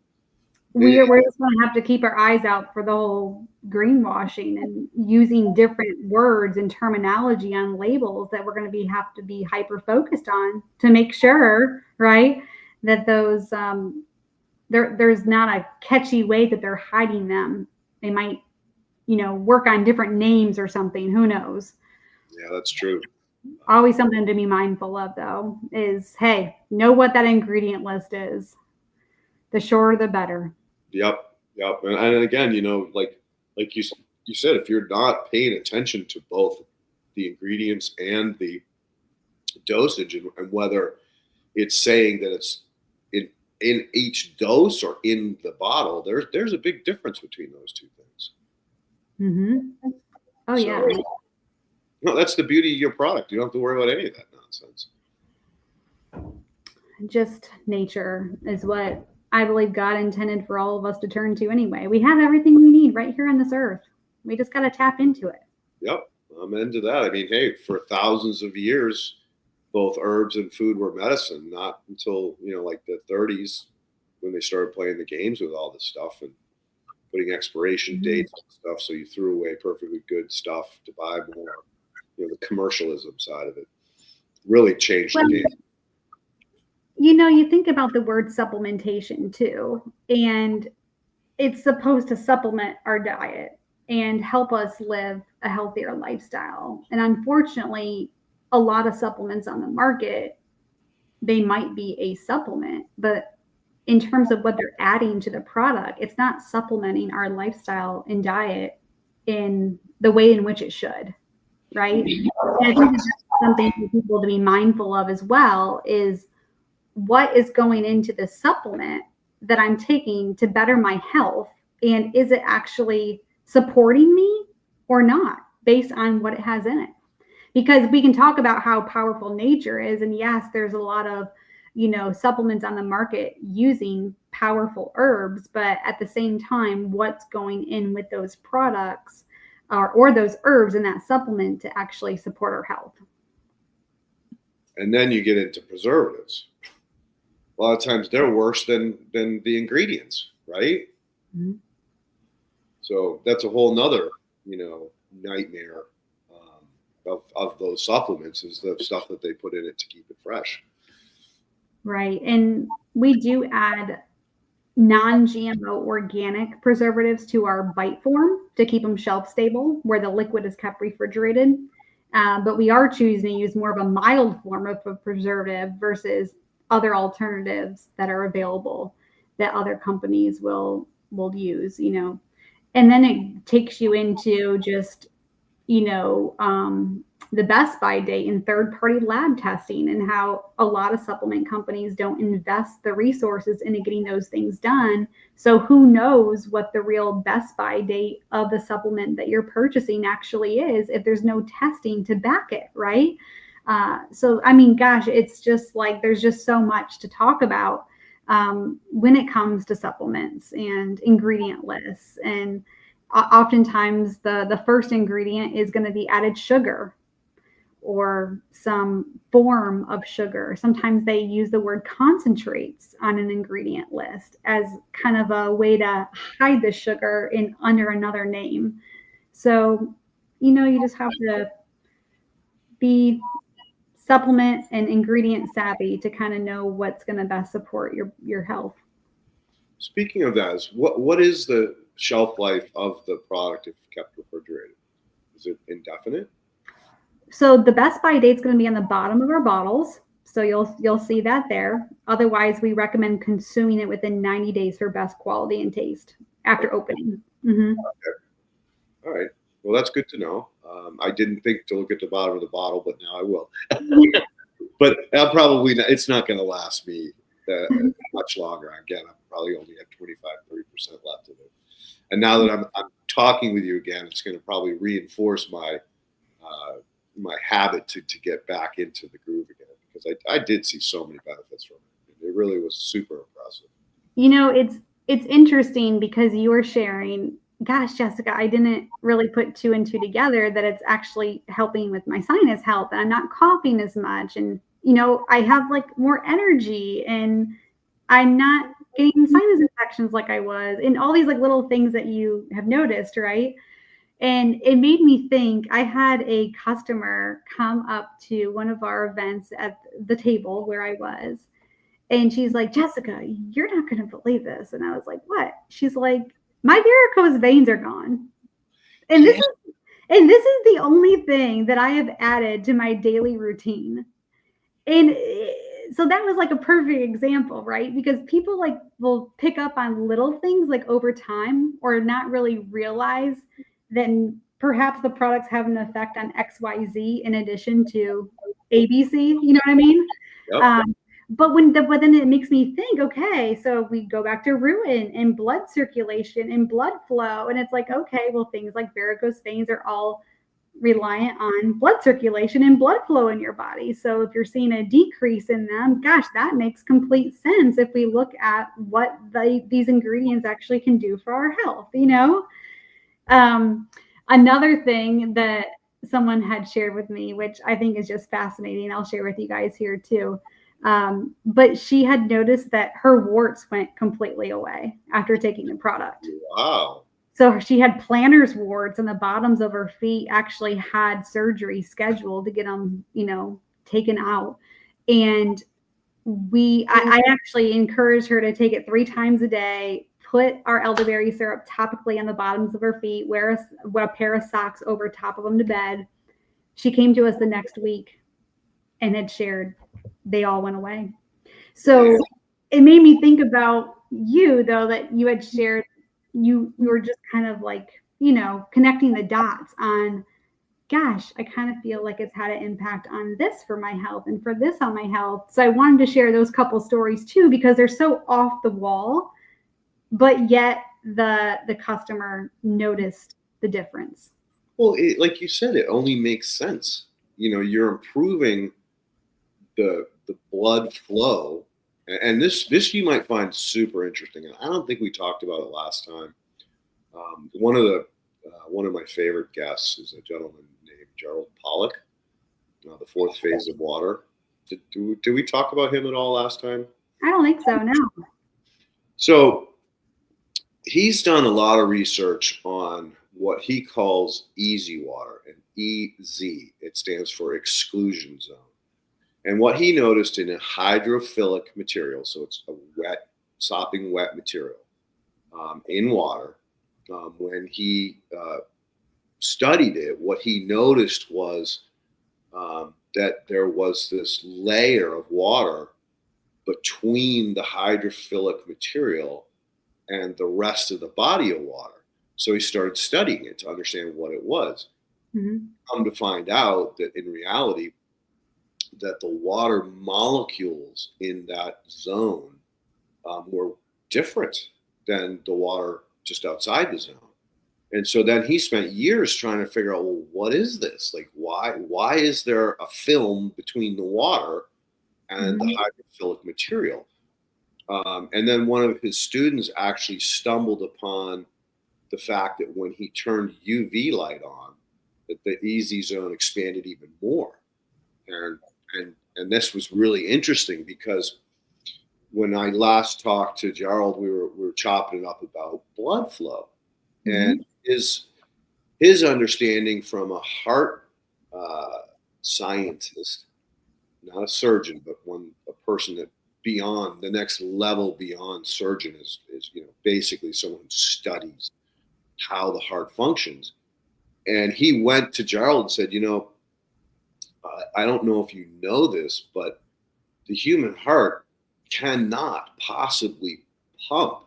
We're just going to have to keep our eyes out for the whole greenwashing and using different words and terminology on labels that we're going to have to be hyper focused on to make sure, right, that those there's not a catchy way that they're hiding them. They might, work on different names or something. Who knows? Yeah, that's true. Always something to be mindful of, though, is, hey, know what that ingredient list is. The shorter, the better. Yep. And again, like you said, if you're not paying attention to both the ingredients and the dosage and whether it's saying that it's in each dose or in the bottle, there's a big difference between those two things. Mm-hmm. Oh, So, yeah. No, that's the beauty of your product. You don't have to worry about any of that nonsense. Just nature is what I believe God intended for all of us to turn to anyway. We have everything we need right here on this earth. We just got to tap into it. Yep. I'm into that. I mean, hey, for thousands of years, both herbs and food were medicine, not until, like the 30s when they started playing the games with all this stuff and putting expiration dates and stuff. So you threw away perfectly good stuff to buy more. The commercialism side of it really changed the game. You think about the word supplementation too, and it's supposed to supplement our diet and help us live a healthier lifestyle. And unfortunately, a lot of supplements on the market, they might be a supplement, but in terms of what they're adding to the product, it's not supplementing our lifestyle and diet in the way in which it should, right? And I think that's something for people to be mindful of as well is what is going into the supplement that I'm taking to better my health, and is it actually supporting me or not based on what it has in it? Because we can talk about how powerful nature is, and yes, there's a lot of supplements on the market using powerful herbs, but at the same time, what's going in with those products or those herbs in that supplement to actually support our health? And then you get into preservatives. A lot of times they're worse than the ingredients, right? Mm-hmm. So that's a whole nother, nightmare of those supplements is the stuff that they put in it to keep it fresh. Right. And we do add non-GMO organic preservatives to our bite form to keep them shelf stable where the liquid is kept refrigerated. But we are choosing to use more of a mild form of a preservative versus other alternatives that are available that other companies will use, and then it takes you into just, the best by date and third-party lab testing and how a lot of supplement companies don't invest the resources into getting those things done. So who knows what the real best by date of the supplement that you're purchasing actually is if there's no testing to back it, right? So, I mean, gosh, it's just like there's just so much to talk about when it comes to supplements and ingredient lists. And oftentimes the first ingredient is going to be added sugar or some form of sugar. Sometimes they use the word concentrates on an ingredient list as kind of a way to hide the sugar under another name. So, you just have to be supplement and ingredient savvy to kind of know what's going to best support your health. Speaking of that, what is the shelf life of the product if kept refrigerated? Is it indefinite? So the best by date's going to be on the bottom of our bottles. So you'll see that there. Otherwise, we recommend consuming it within 90 days for best quality and taste after opening. Mm-hmm. Okay. All right. Well, that's good to know. I didn't think to look at the bottom of the bottle, but now I will. But I'll probably not, it's not going to last me much longer. Again, I'm probably only at 25-30% left of it. And now that I'm talking with you again, it's going to probably reinforce my my habit to get back into the groove again, because I did see so many benefits from it. It really was super impressive. It's interesting because you were sharing, gosh, Jessica, I didn't really put two and two together that it's actually helping with my sinus health, and I'm not coughing as much, and I have like more energy, and I'm not getting sinus infections like I was, and all these like little things that you have noticed, right? And it made me think. I had a customer come up to one of our events at the table where I was, and she's like, Jessica, you're not going to believe this. And I was like, what? She's like, my varicose veins are gone. And this is the only thing that I have added to my daily routine. And so that was like a perfect example, right? Because people like will pick up on little things like over time, or not really realize that perhaps the products have an effect on XYZ in addition to ABC. You know what I mean? Yep. But then it makes me think, okay, so we go back to ruin and blood circulation and blood flow, and it's like, okay, well, things like varicose veins are all reliant on blood circulation and blood flow in your body. So if you're seeing a decrease in them, gosh, that makes complete sense if we look at what these ingredients actually can do for our health. Another thing that someone had shared with me, which I think is just fascinating, I'll share with you guys here too. But she had noticed that her warts went completely away after taking the product. Wow. So she had plantar's warts, and the bottoms of her feet actually had surgery scheduled to get them, taken out. And I actually encouraged her to take it 3 times a day, put our elderberry syrup topically on the bottoms of her feet, wear a pair of socks over top of them to bed. She came to us the next week and had shared they all went away. So it made me think about you, though, that you had shared. You were just kind of like, connecting the dots on, gosh, I kind of feel like it's had an impact on this for my health and for this on my health. So I wanted to share those couple stories too, because they're so off the wall, but yet the customer noticed the difference. Well, like you said, it only makes sense. You're improving the blood flow, and this you might find super interesting. And I don't think we talked about it last time. One of my favorite guests is a gentleman named Gerald Pollack, the fourth phase of water. Did we talk about him at all last time? I don't think so, no. So he's done a lot of research on what he calls easy water, and EZ. It stands for exclusion zone. And what he noticed in a hydrophilic material, so it's a wet, sopping wet material in water, when he studied it, what he noticed was that there was this layer of water between the hydrophilic material and the rest of the body of water. So he started studying it to understand what it was. Mm-hmm. Come to find out that in reality, that the water molecules in that zone were different than the water just outside the zone. And so then he spent years trying to figure out, well, what is this? Like, why is there a film between the water and the hydrophilic material? And then one of his students actually stumbled upon the fact that when he turned UV light on, that the easy zone expanded even more. And this was really interesting because when I last talked to Gerald, we were chopping it up about blood flow, and his understanding from a heart scientist, not a surgeon, but a person that beyond the next level beyond surgeon is basically someone who studies how the heart functions. And he went to Gerald and said, I don't know if you know this, but the human heart cannot possibly pump,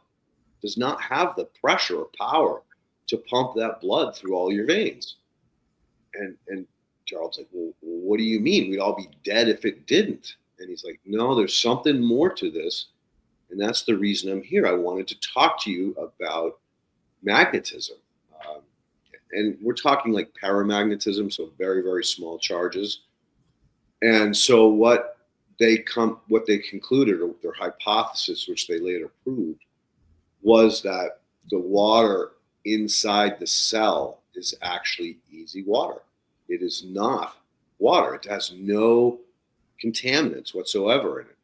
does not have the pressure or power to pump that blood through all your veins. And Gerald's like, well, what do you mean? We'd all be dead if it didn't. And he's like, no, there's something more to this. And that's the reason I'm here. I wanted to talk to you about magnetism. And we're talking like paramagnetism, so very, very small charges. And so what they concluded, or their hypothesis, which they later proved, was that the water inside the cell is actually easy water. It is not water. It has no contaminants whatsoever in it.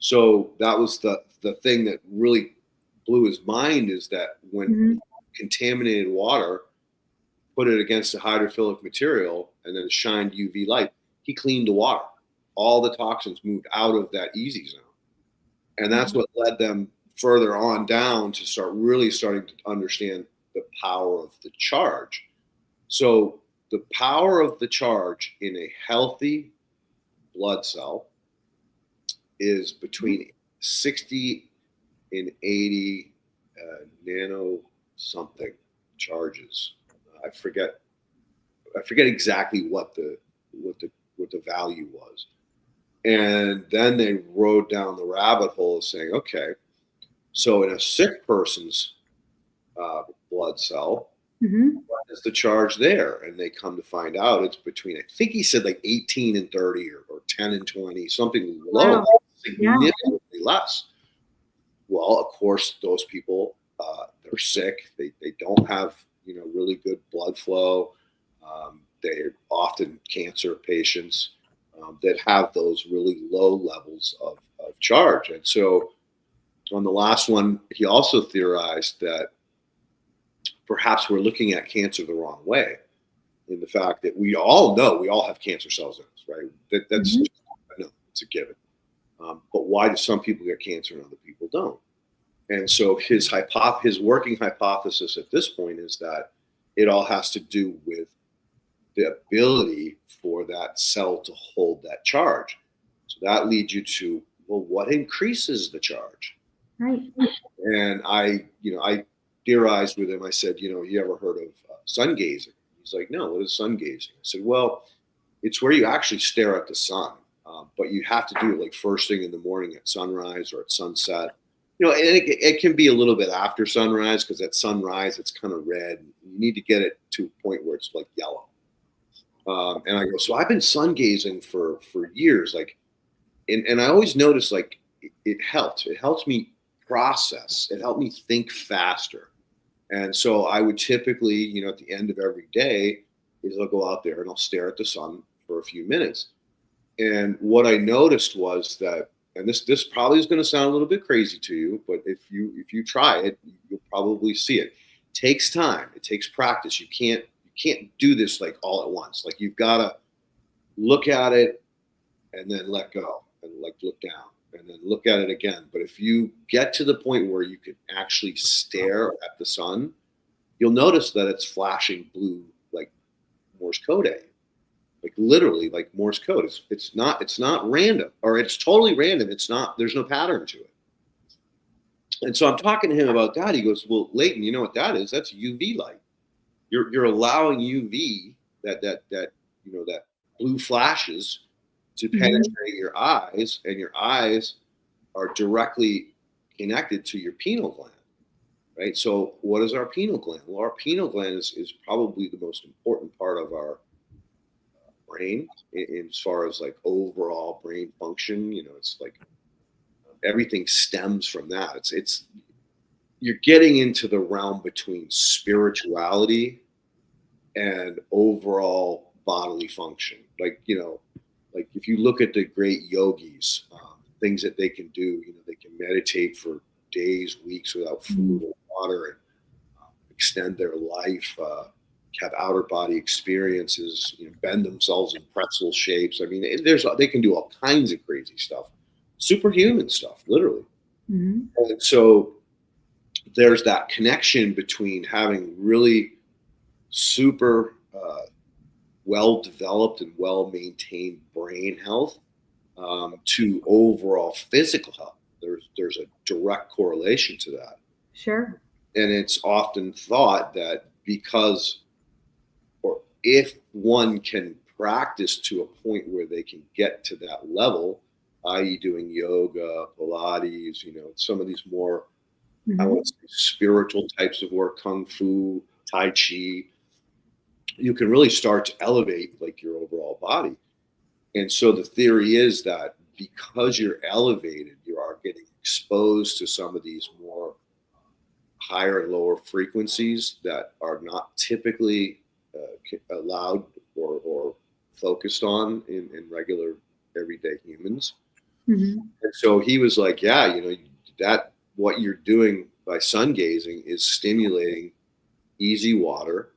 So that was the thing that really blew his mind, is that when contaminated water, put it against a hydrophilic material and then shined UV light, he cleaned the water. All the toxins moved out of that easy zone. And that's what led them further on down to starting to understand the power of the charge. So the power of the charge in a healthy blood cell is between 60 and 80 nano something charges. I forget exactly what the value was. And then they rode down the rabbit hole of saying, okay, so in a sick person's blood cell, what is the charge there? And they come to find out it's between, I think he said like 18 and 30 or 10 and 20, something low, significantly less. Well, of course, those people, they're sick. They don't have, really good blood flow. They're often cancer patients that have those really low levels of charge. And so on the last one, he also theorized that perhaps we're looking at cancer the wrong way, in the fact that we all know we all have cancer cells in us, right? That's it's a given. But why do some people get cancer and other people don't? And so his working hypothesis at this point is that it all has to do with the ability for that cell to hold that charge. So that leads you to, well, what increases the charge? Right. And I theorized with him. I said, you ever heard of sun gazing? He's like, no, what is sun gazing? I said, well, it's where you actually stare at the sun, but you have to do it like first thing in the morning at sunrise or at sunset. And it can be a little bit after sunrise, because at sunrise it's kind of red. You need to get it to a point where it's like yellow. And I go, so I've been sun gazing for years, and I always noticed it helped. It helps me process. It helped me think faster. And so I would typically, at the end of every day, I'll go out there and I'll stare at the sun for a few minutes. And what I noticed was that, and this probably is going to sound a little bit crazy to you, but if you try it, you'll probably see it. It takes time. It takes practice. You can't do this all at once. You've got to look at it and then let go and look down and then look at it again. But if you get to the point where you can actually stare at the sun, you'll notice that it's flashing blue like Morse code at you. Literally like Morse code. It's not random, or it's totally random. There's no pattern to it. And so I'm talking to him about that. He goes, well, Leighton, you know what that is? That's UV light. You're allowing UV, that blue flashes, to penetrate your eyes, and your eyes are directly connected to your pineal gland, right? So what is our pineal gland? Well, our pineal gland is probably the most important part of our brain as far as overall brain function. It's everything stems from that. It's you're getting into the realm between spirituality and overall bodily function. If you look at the great yogis, things that they can do, they can meditate for days, weeks without food or water, and extend their life, have outer body experiences, bend themselves in pretzel shapes. I mean, they can do all kinds of crazy stuff superhuman stuff, literally. Mm-hmm. And so there's that connection between having really super well developed and well maintained brain health to overall physical health. There's a direct correlation to that. Sure. And it's often thought that because, or if one can practice to a point where they can get to that level, i.e., doing yoga, Pilates, some of these more, I Mm-hmm. want to say, spiritual types of work, Kung Fu, Tai Chi, you can really start to elevate like your overall body. And so the theory is that because you're elevated, you are getting exposed to some of these more higher and lower frequencies that are not typically allowed or focused on in regular everyday humans. Mm-hmm. And so he was like, yeah, that what you're doing by sun gazing is stimulating easy water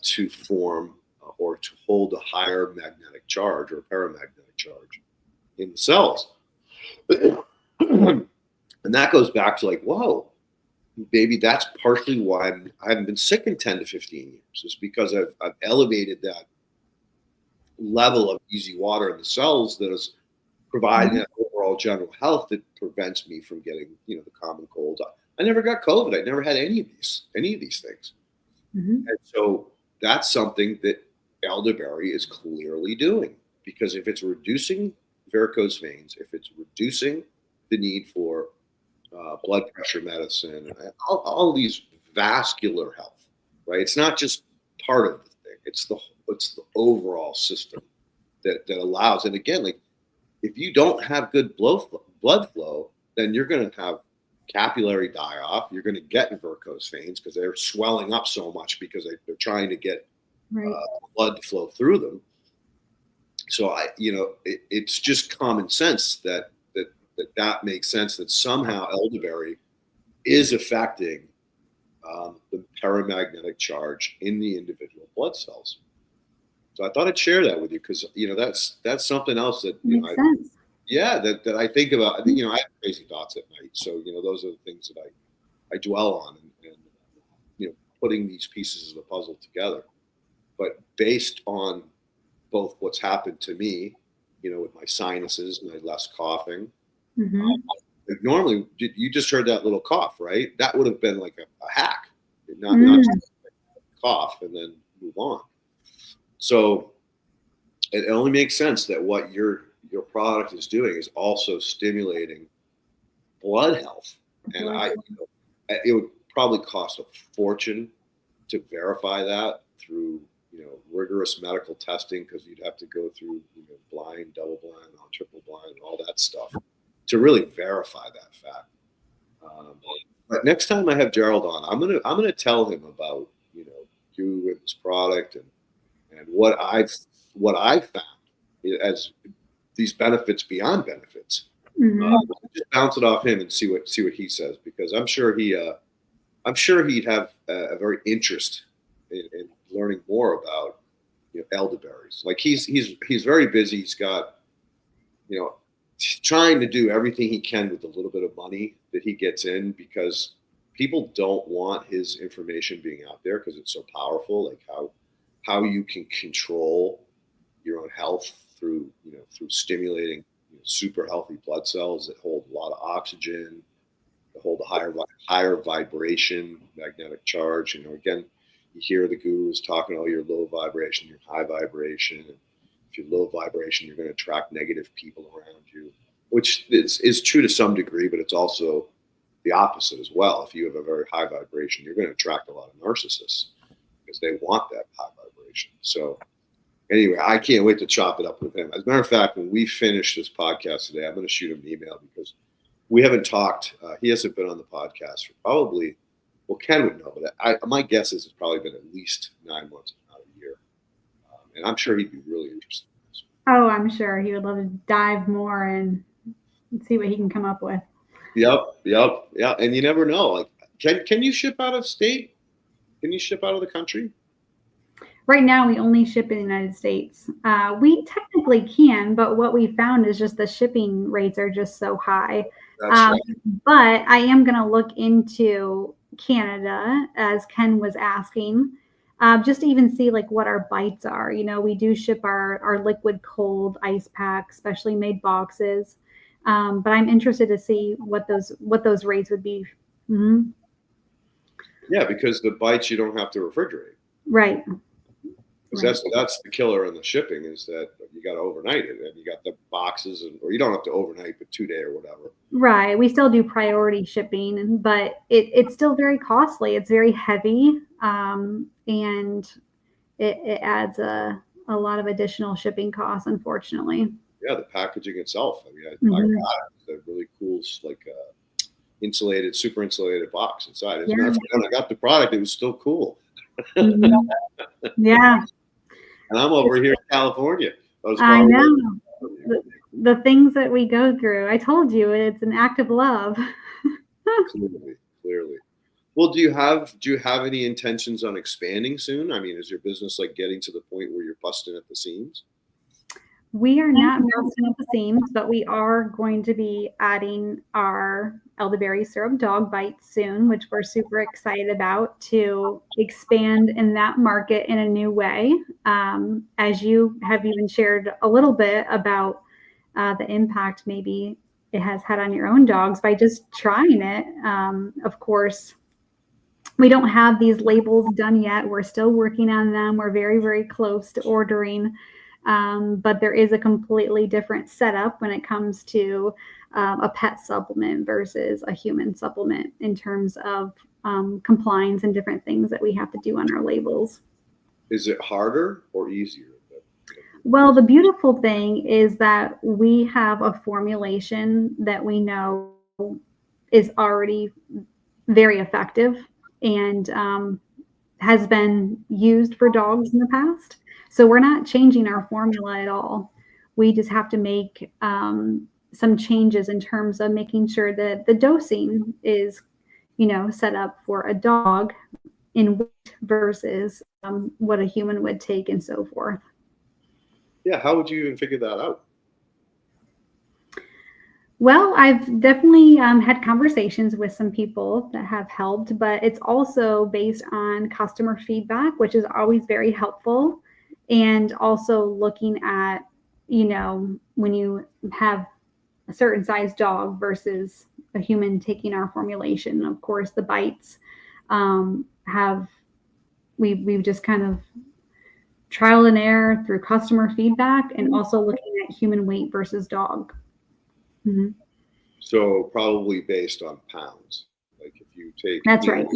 to form or to hold a higher magnetic charge or paramagnetic charge in the cells. And that goes back to like, whoa, maybe that's partially why I haven't been sick in 10 to 15 years, is because I've elevated that level of easy water in the cells that is providing that overall general health that prevents me from getting, the common colds. I never got COVID. I never had any of these things. Mm-hmm. And so that's something that elderberry is clearly doing, because if it's reducing varicose veins, if it's reducing the need for blood pressure medicine, all these vascular health, right? It's not just part of the thing; it's the overall system that allows. And again, like if you don't have good blood flow, then you're going to have capillary die-off. You're going to get varicose veins because they're swelling up so much because they're trying to get Right. blood to flow through them. So it's just common sense that makes sense that somehow elderberry is affecting the paramagnetic charge in the individual blood cells. So I thought I'd share that with you because that's something else that Makes sense. yeah, that I think about. I have crazy thoughts at night. So those are the things that I dwell on and putting these pieces of the puzzle together. But based on both what's happened to me, with my sinuses, my less coughing. Mm-hmm. Like normally, you just heard that little cough, right? That would have been like a hack, not just cough and then move on. So it only makes sense that what your product is doing is also stimulating blood health. And it would probably cost a fortune to verify that through rigorous medical testing, because you'd have to go through blind, double blind, triple blind, and all that stuff to really verify that fact. But next time I have Gerald on, I'm gonna tell him about you and this product and what I've found as these benefits beyond benefits. Mm-hmm. Just bounce it off him and see what he says, because I'm sure he'd have a very interest in learning more about elderberries. Like he's very busy. He's got trying to do everything he can with the little bit of money that he gets in, because people don't want his information being out there because it's so powerful. Like how you can control your own health through stimulating super healthy blood cells that hold a lot of oxygen, that hold a higher vibration magnetic charge. Again, you hear the gurus talking, oh, you're low vibration, you're high vibration. And if you're low vibration, you're going to attract negative people around you, which is true to some degree, but it's also the opposite as well. If you have a very high vibration, you're going to attract a lot of narcissists because they want that high vibration. So anyway, I can't wait to chop it up with him. As a matter of fact, when we finish this podcast today, I'm going to shoot him an email, because we haven't talked. He hasn't been on the podcast for probably, well, Ken would know, but my guess is it's probably been at least 9 months, if not a year. And I'm sure he'd be really interested in this. Oh, I'm sure he would love to dive more and see what he can come up with. Yep. And you never know. Like, can you ship out of state? Can you ship out of the country? Right now, we only ship in the United States. We technically can, but what we found is just the shipping rates are just so high. That's right. But I am going to look into Canada, as Ken was asking, just to even see like what our bites are. You know, we do ship our liquid cold ice packs, specially made boxes. But I'm interested to see what those rates would be. Mm-hmm. Yeah, because the bites you don't have to refrigerate. Right. Because that's the killer in the shipping is that you got to overnight it, and you got the boxes, or you don't have to overnight, but 2 day or whatever. Right. We still do priority shipping, but it's still very costly. It's very heavy, and it adds a lot of additional shipping costs, unfortunately. Yeah, the packaging itself. I mean, I Mhm. got it. It's a really cool, like insulated, super insulated box inside. As a Yeah. matter of fact, when I got the product, it was still cool. Mhm. Yeah. And I'm over here in California. I know. The things that we go through. I told you it's an act of love. Clearly. Well, do you have any intentions on expanding soon? I mean, is your business like getting to the point where you're busting at the seams? We are not bursting at the seams, but we are going to be adding our elderberry syrup dog bites soon, which we're super excited about to expand in that market in a new way. As you have even shared a little bit about the impact maybe it has had on your own dogs by just trying it. Of course, we don't have these labels done yet. We're still working on them. We're very, very close to ordering. But there is a completely different setup when it comes to a pet supplement versus a human supplement in terms of compliance and different things that we have to do on our labels. Is it harder or easier? Well, the beautiful thing is that we have a formulation that we know is already very effective and has been used for dogs in the past. So we're not changing our formula at all. We just have to make some changes in terms of making sure that the dosing is, set up for a dog in weight versus what a human would take and so forth. Yeah, how would you even figure that out? Well, I've definitely had conversations with some people that have helped, but it's also based on customer feedback, which is always very helpful. And also looking at, when you have a certain size dog versus a human taking our formulation. Of course, the bites we've just kind of trial and error through customer feedback and also looking at human weight versus dog. Mm-hmm. So probably based on pounds. Like if you take That's right.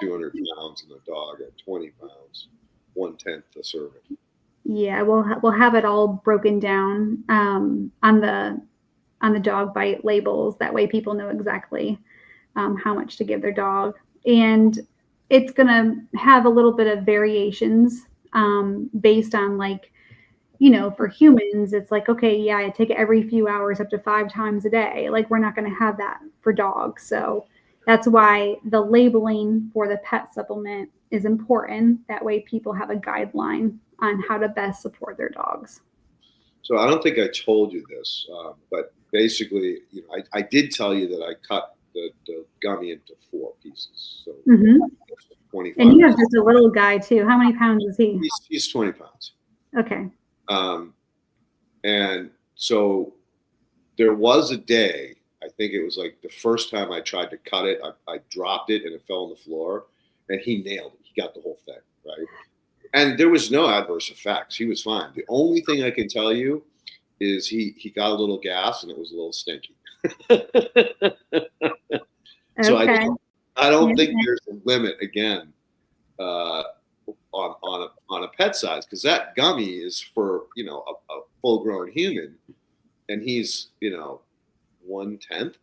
200 pounds and a dog at 20 pounds, 1/10 a serving. Yeah, we'll have it all broken down on the dog bite labels. That way, people know exactly how much to give their dog, and it's gonna have a little bit of variations based on for humans, it's like, okay, yeah, I take it every few hours up to 5 times a day. Like, we're not going to have that for dogs. So that's why the labeling for the pet supplement is important. That way people have a guideline on how to best support their dogs. So I don't think I told you this, but basically, I did tell you that I cut the gummy into 4 pieces. So 25. And you have just a little guy too. How many pounds is he? He's 20 pounds. Okay. And so there was a day, I think it was like the first time I tried to cut it, I dropped it and it fell on the floor, and he nailed it. He got the whole thing, right? And there was no adverse effects. He was fine. The only thing I can tell you is he got a little gas and it was a little stinky. So okay. I don't think there's a limit again on a pet size, because that gummy is for a full grown human, and he's 1/10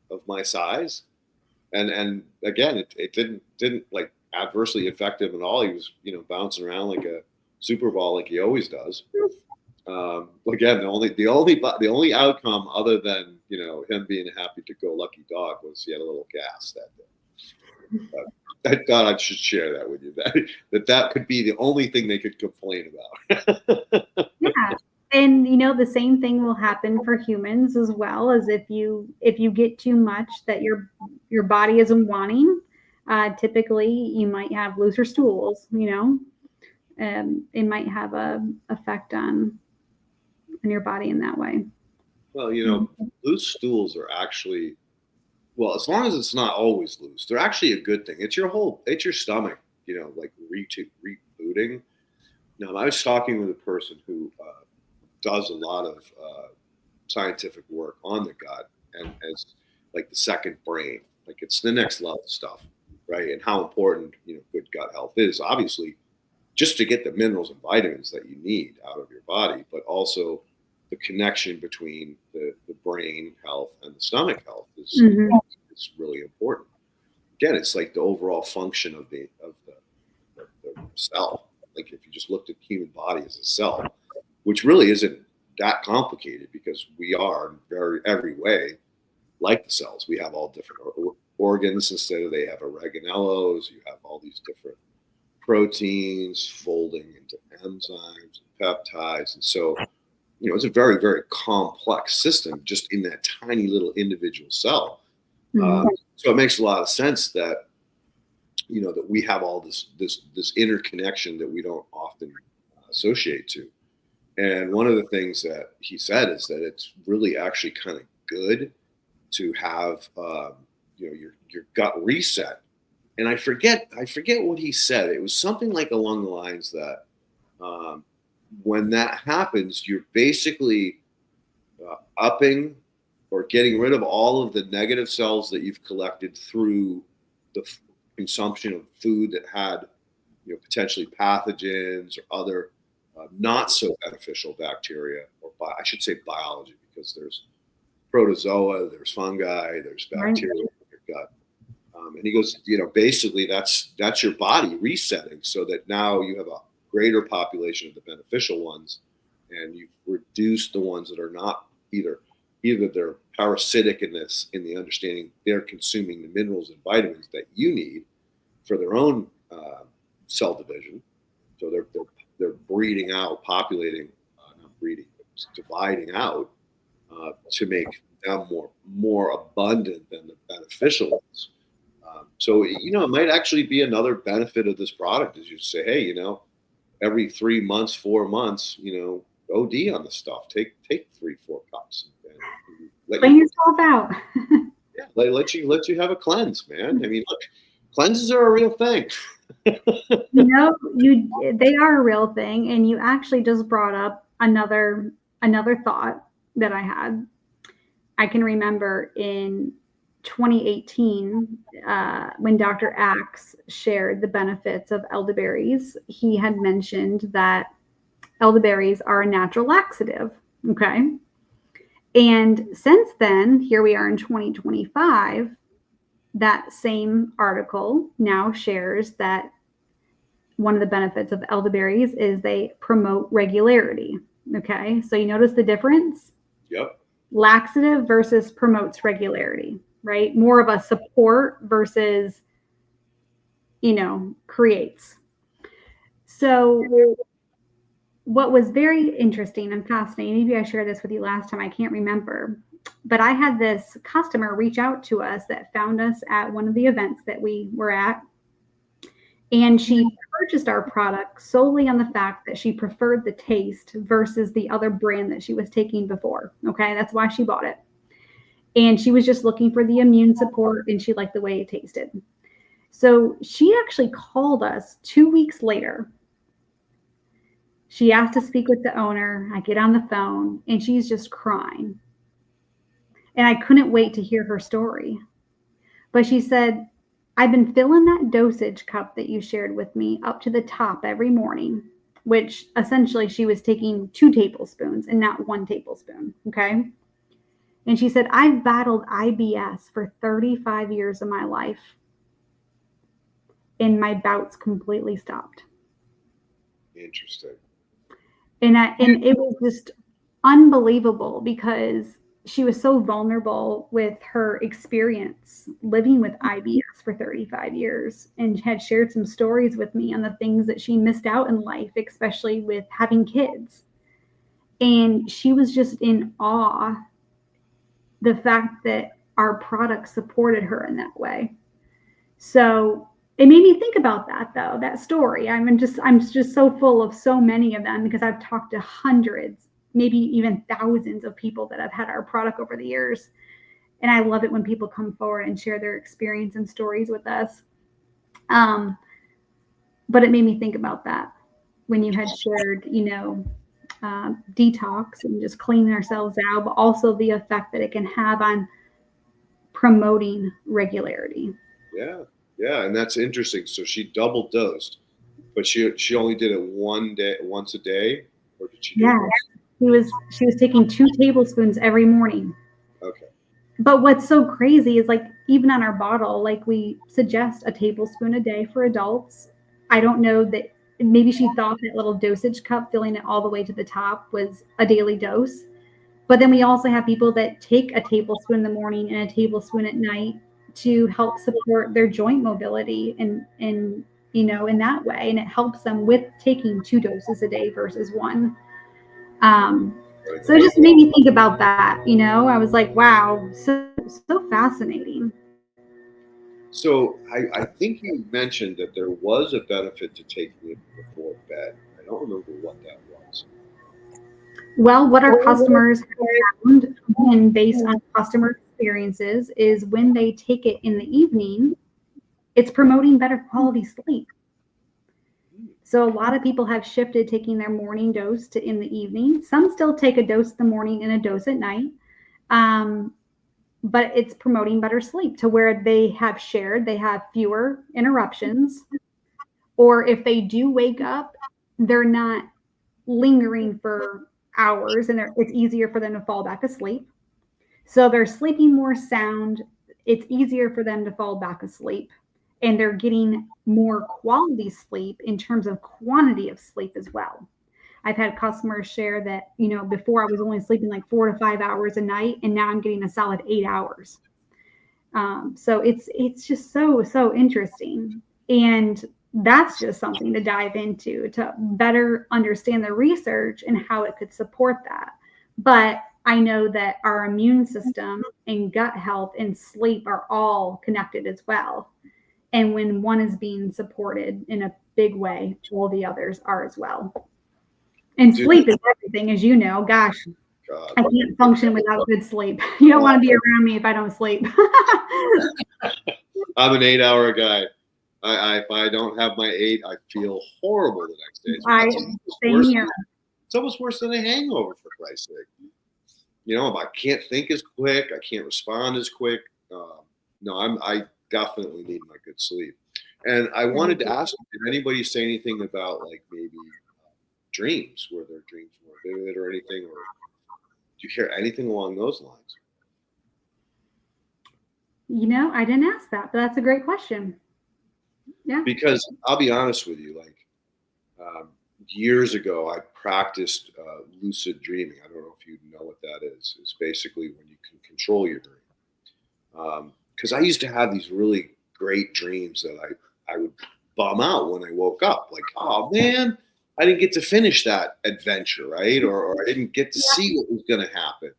of my size, and again it didn't like adversely affect him at all. He was bouncing around like a super ball like he always does. Again, the only outcome other than him being a happy to go lucky dog was he had a little gas that day. But I thought I should share that with you. That could be the only thing they could complain about. Yeah. And the same thing will happen for humans as well, as if you get too much that your body isn't wanting. Typically, you might have looser stools. It might have a effect on your body in that way. Well, loose stools are actually, well, as long as it's not always loose, they're actually a good thing. It's your stomach, like rebooting. Now, I was talking with a person who does a lot of scientific work on the gut, and as like the second brain, like it's the next level stuff, right? And how important good gut health is, obviously, just to get the minerals and vitamins that you need out of your body, but also the connection between the brain health and the stomach health is really important. Again, it's like the overall function of the cell. Like if you just looked at the human body as a cell, which really isn't that complicated, because we are every way like the cells. We have all different organs. Instead of they have organelles, you have all these different proteins folding into enzymes and peptides. And so, it's a very, very complex system just in that tiny little individual cell. So it makes a lot of sense that, that we have all this interconnection that we don't often associate to. And one of the things that he said is that it's really actually kind of good to have, your gut reset. And I forget what he said. It was something like along the lines that when that happens, you're basically upping or getting rid of all of the negative cells that you've collected through the consumption of food that had, potentially pathogens or other not so beneficial bacteria, or I should say biology, because there's protozoa, there's fungi, there's bacteria in your gut. And he goes, basically that's your body resetting, so that now you have a greater population of the beneficial ones, and you reduce the ones that are not either they're parasitic in the understanding they're consuming the minerals and vitamins that you need for their own cell division. So they're breeding out, populating, not breeding, but dividing out to make them more abundant than the beneficial ones. So it might actually be another benefit of this product, is you say, hey, every 3 months, 4 months, OD on the stuff. Take 3-4 cups. And clean yourself out. Yeah, let you have a cleanse, man. I mean, look, cleanses are a real thing. They are a real thing, and you actually just brought up another thought that I had. I can remember in 2018, when Dr. Axe shared the benefits of elderberries, he had mentioned that elderberries are a natural laxative. Okay. And since then, here we are in 2025, that same article now shares that one of the benefits of elderberries is they promote regularity. Okay. So you notice the difference? Yep. Laxative versus promotes regularity, right? More of a support versus, creates. So what was very interesting and fascinating, maybe I shared this with you last time, I can't remember, but I had this customer reach out to us that found us at one of the events that we were at. And she purchased our product solely on the fact that she preferred the taste versus the other brand that she was taking before. Okay, that's why she bought it. And she was just looking for the immune support, and she liked the way it tasted. So she actually called us 2 weeks later. She asked to speak with the owner. I get on the phone, and she's just crying. And I couldn't wait to hear her story. But she said, I've been filling that dosage cup that you shared with me up to the top every morning, which essentially she was taking 2 tablespoons and not 1 tablespoon. Okay. And she said, I've battled IBS for 35 years of my life, and my bouts completely stopped. Interesting. And it was just unbelievable, because she was so vulnerable with her experience living with IBS for 35 years and had shared some stories with me on the things that she missed out in life, especially with having kids. And she was just in awe the fact that our product supported her in that way. So it made me think about that though, that story. I'm just so full of so many of them because I've talked to hundreds, maybe even thousands of people that have had our product over the years. And I love it when people come forward and share their experience and stories with us. But it made me think about that when you had shared, detox and just cleaning ourselves out, but also the effect that it can have on promoting regularity. Yeah. Yeah. And that's interesting. So she double dosed, but she only did it once a day, or did she do Yeah, it? she was taking 2 tablespoons every morning. Okay. But what's so crazy is like even on our bottle, like we suggest a tablespoon a day for adults. I don't know that maybe she thought that little dosage cup filling it all the way to the top was a daily dose. But then we also have people that take a tablespoon in the morning and a tablespoon at night to help support their joint mobility and in that way. And it helps them with taking 2 doses a day versus one. So it just made me think about that. I was like, wow, so fascinating. So I think you mentioned that there was a benefit to taking it before bed. I don't remember what that was. Well, what our customers have found, and based on customer experiences, is when they take it in the evening, it's promoting better quality sleep. So a lot of people have shifted taking their morning dose to in the evening. Some still take a dose in the morning and a dose at night. Um, but it's promoting better sleep to where they have fewer interruptions. Or if they do wake up, they're not lingering for hours and it's easier for them to fall back asleep. So they're sleeping more sound. It's easier for them to fall back asleep. And they're getting more quality sleep in terms of quantity of sleep as well. I've had customers share that, before I was only sleeping like 4 to 5 hours a night, and now I'm getting a solid 8 hours. So it's just so interesting. And that's just something to dive into to better understand the research and how it could support that. But I know that our immune system and gut health and sleep are all connected as well. And when one is being supported in a big way, all the others are as well. And sleep is everything, as you know. Gosh, God. I can't function without good sleep. You don't want to be around me if I don't sleep. I'm an 8-hour guy. If I don't have my 8, I feel horrible the next day. It's almost worse than a hangover, for Christ's sake. I can't think as quick. I can't respond as quick. No, I definitely need my good sleep. And I wanted to ask, did anybody say anything about like maybe dreams? Were their dreams more vivid or anything? Or do you hear anything along those lines? I didn't ask that, but that's a great question. Yeah. Because I'll be honest with you, like years ago, I practiced lucid dreaming. I don't know if you know what that is. It's basically when you can control your dream. Because I used to have these really great dreams that I would bum out when I woke up. Like, oh man, I didn't get to finish that adventure, right? Or I didn't get to see what was going to happen.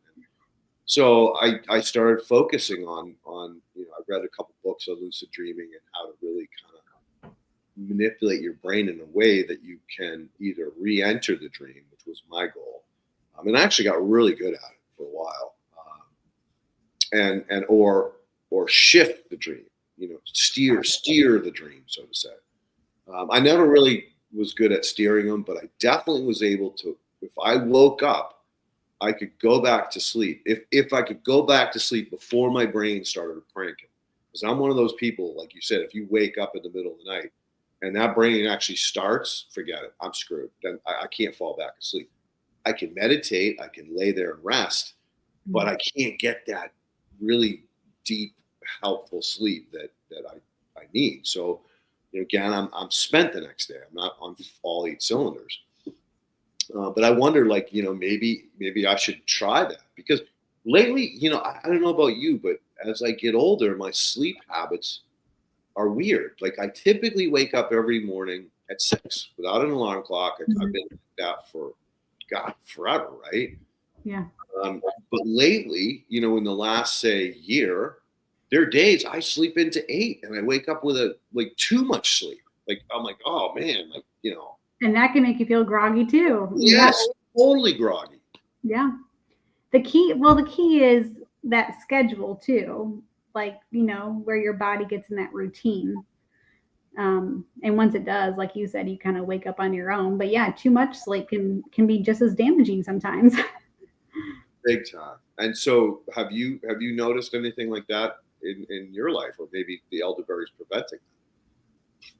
So I started focusing on I read a couple books on lucid dreaming and how to really kind of manipulate your brain in a way that you can either re-enter the dream, which was my goal. And I actually got really good at it for a while, or shift the dream, steer the dream, so to say. I never really was good at steering them, but I definitely was able to. If I woke up, I could go back to sleep. If I could go back to sleep before my brain started cranking, because I'm one of those people, like you said, if you wake up in the middle of the night and that brain actually starts, forget it. I'm screwed. Then I can't fall back asleep. I can meditate. I can lay there and rest, but I can't get that really deep, helpful sleep that I need. So, again, I'm spent the next day. I'm not on all 8 cylinders. But I wonder, like, maybe I should try that, because lately, I don't know about you, but as I get older, my sleep habits are weird. Like I typically wake up every morning at 6 without an alarm clock. I've been like that for God forever, right? Yeah. But lately, in the last say year, there are days I sleep into 8 and I wake up with too much sleep. Like I'm like, oh man, And that can make you feel groggy too. yes, totally groggy. Yeah. The key is that schedule too, like, where your body gets in that routine. And once it does, like you said, you kind of wake up on your own. But yeah, too much sleep can be just as damaging sometimes. Big time. And so have you noticed anything like that in your life, or maybe the elderberries preventing that,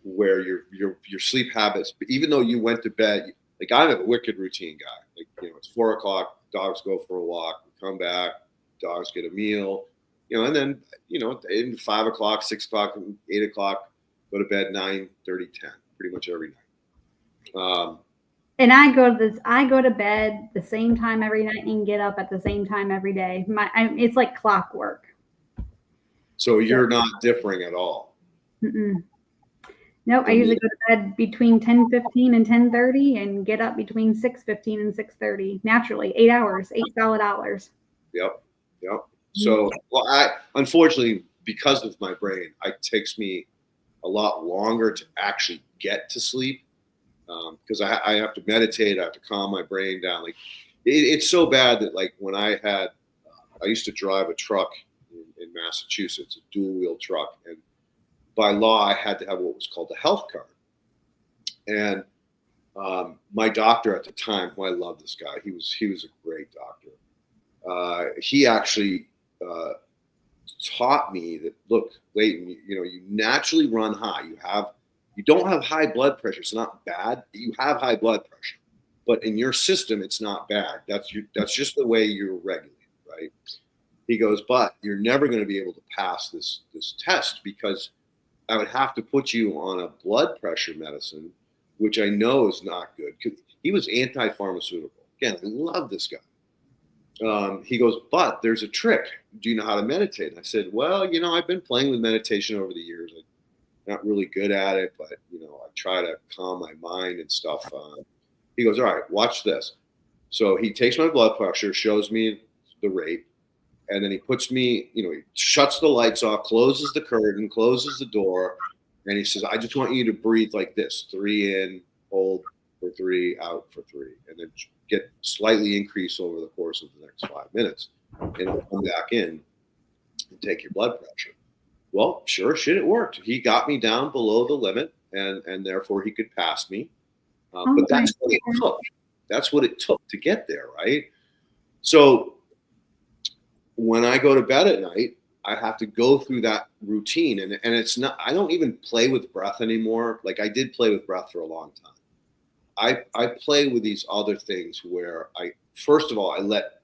where your sleep habits, even though you went to bed, like I'm a wicked routine guy. Like, it's 4 o'clock, dogs go for a walk, come back, dogs get a meal, and then, in 5 o'clock, 6 o'clock, 8 o'clock, go to bed 9:30, 10, pretty much every night. And I go to bed the same time every night and get up at the same time every day. It's like clockwork. So you're not differing at all. Mm-mm. Nope. I usually go to bed between 10:15 and 10:30 and get up between 6:15 and 6:30. Naturally, 8 hours, 8 solid hours. Yep. So, unfortunately, because of my brain, it takes me a lot longer to actually get to sleep, because I have to meditate. I have to calm my brain down. Like it's so bad that like when I used to drive a truck in Massachusetts, a dual wheel truck, and by law I had to have what was called a health card. And my doctor at the time, who I love this guy, he was a great doctor. He actually taught me that, look, Leighton, you naturally run high. You don't have high blood pressure. It's not bad. You have high blood pressure, but in your system, it's not bad. That's just the way you're regulated, right? He goes, but you're never going to be able to pass this test, because I would have to put you on a blood pressure medicine, which I know is not good. He was anti-pharmaceutical. Again, I love this guy. He goes, but there's a trick. Do you know how to meditate? And I said, well, I've been playing with meditation over the years. I'm not really good at it, but, I try to calm my mind and stuff. He goes, all right, watch this. So he takes my blood pressure, shows me the rate, and then he puts me, he shuts the lights off, closes the curtain, closes the door, and he says, I just want you to breathe like this: 3 in, hold for 3, out for 3, and then get slightly increase over the course of the next 5 minutes, and it'll come back in and take your blood pressure. Well, sure shit, it worked. He got me down below the limit, and therefore he could pass me. But that's what it took. That's what it took to get there, right? So when I go to bed at night, I have to go through that routine, and it's not. I don't even play with breath anymore. Like I did play with breath for a long time. I play with these other things where first of all, I let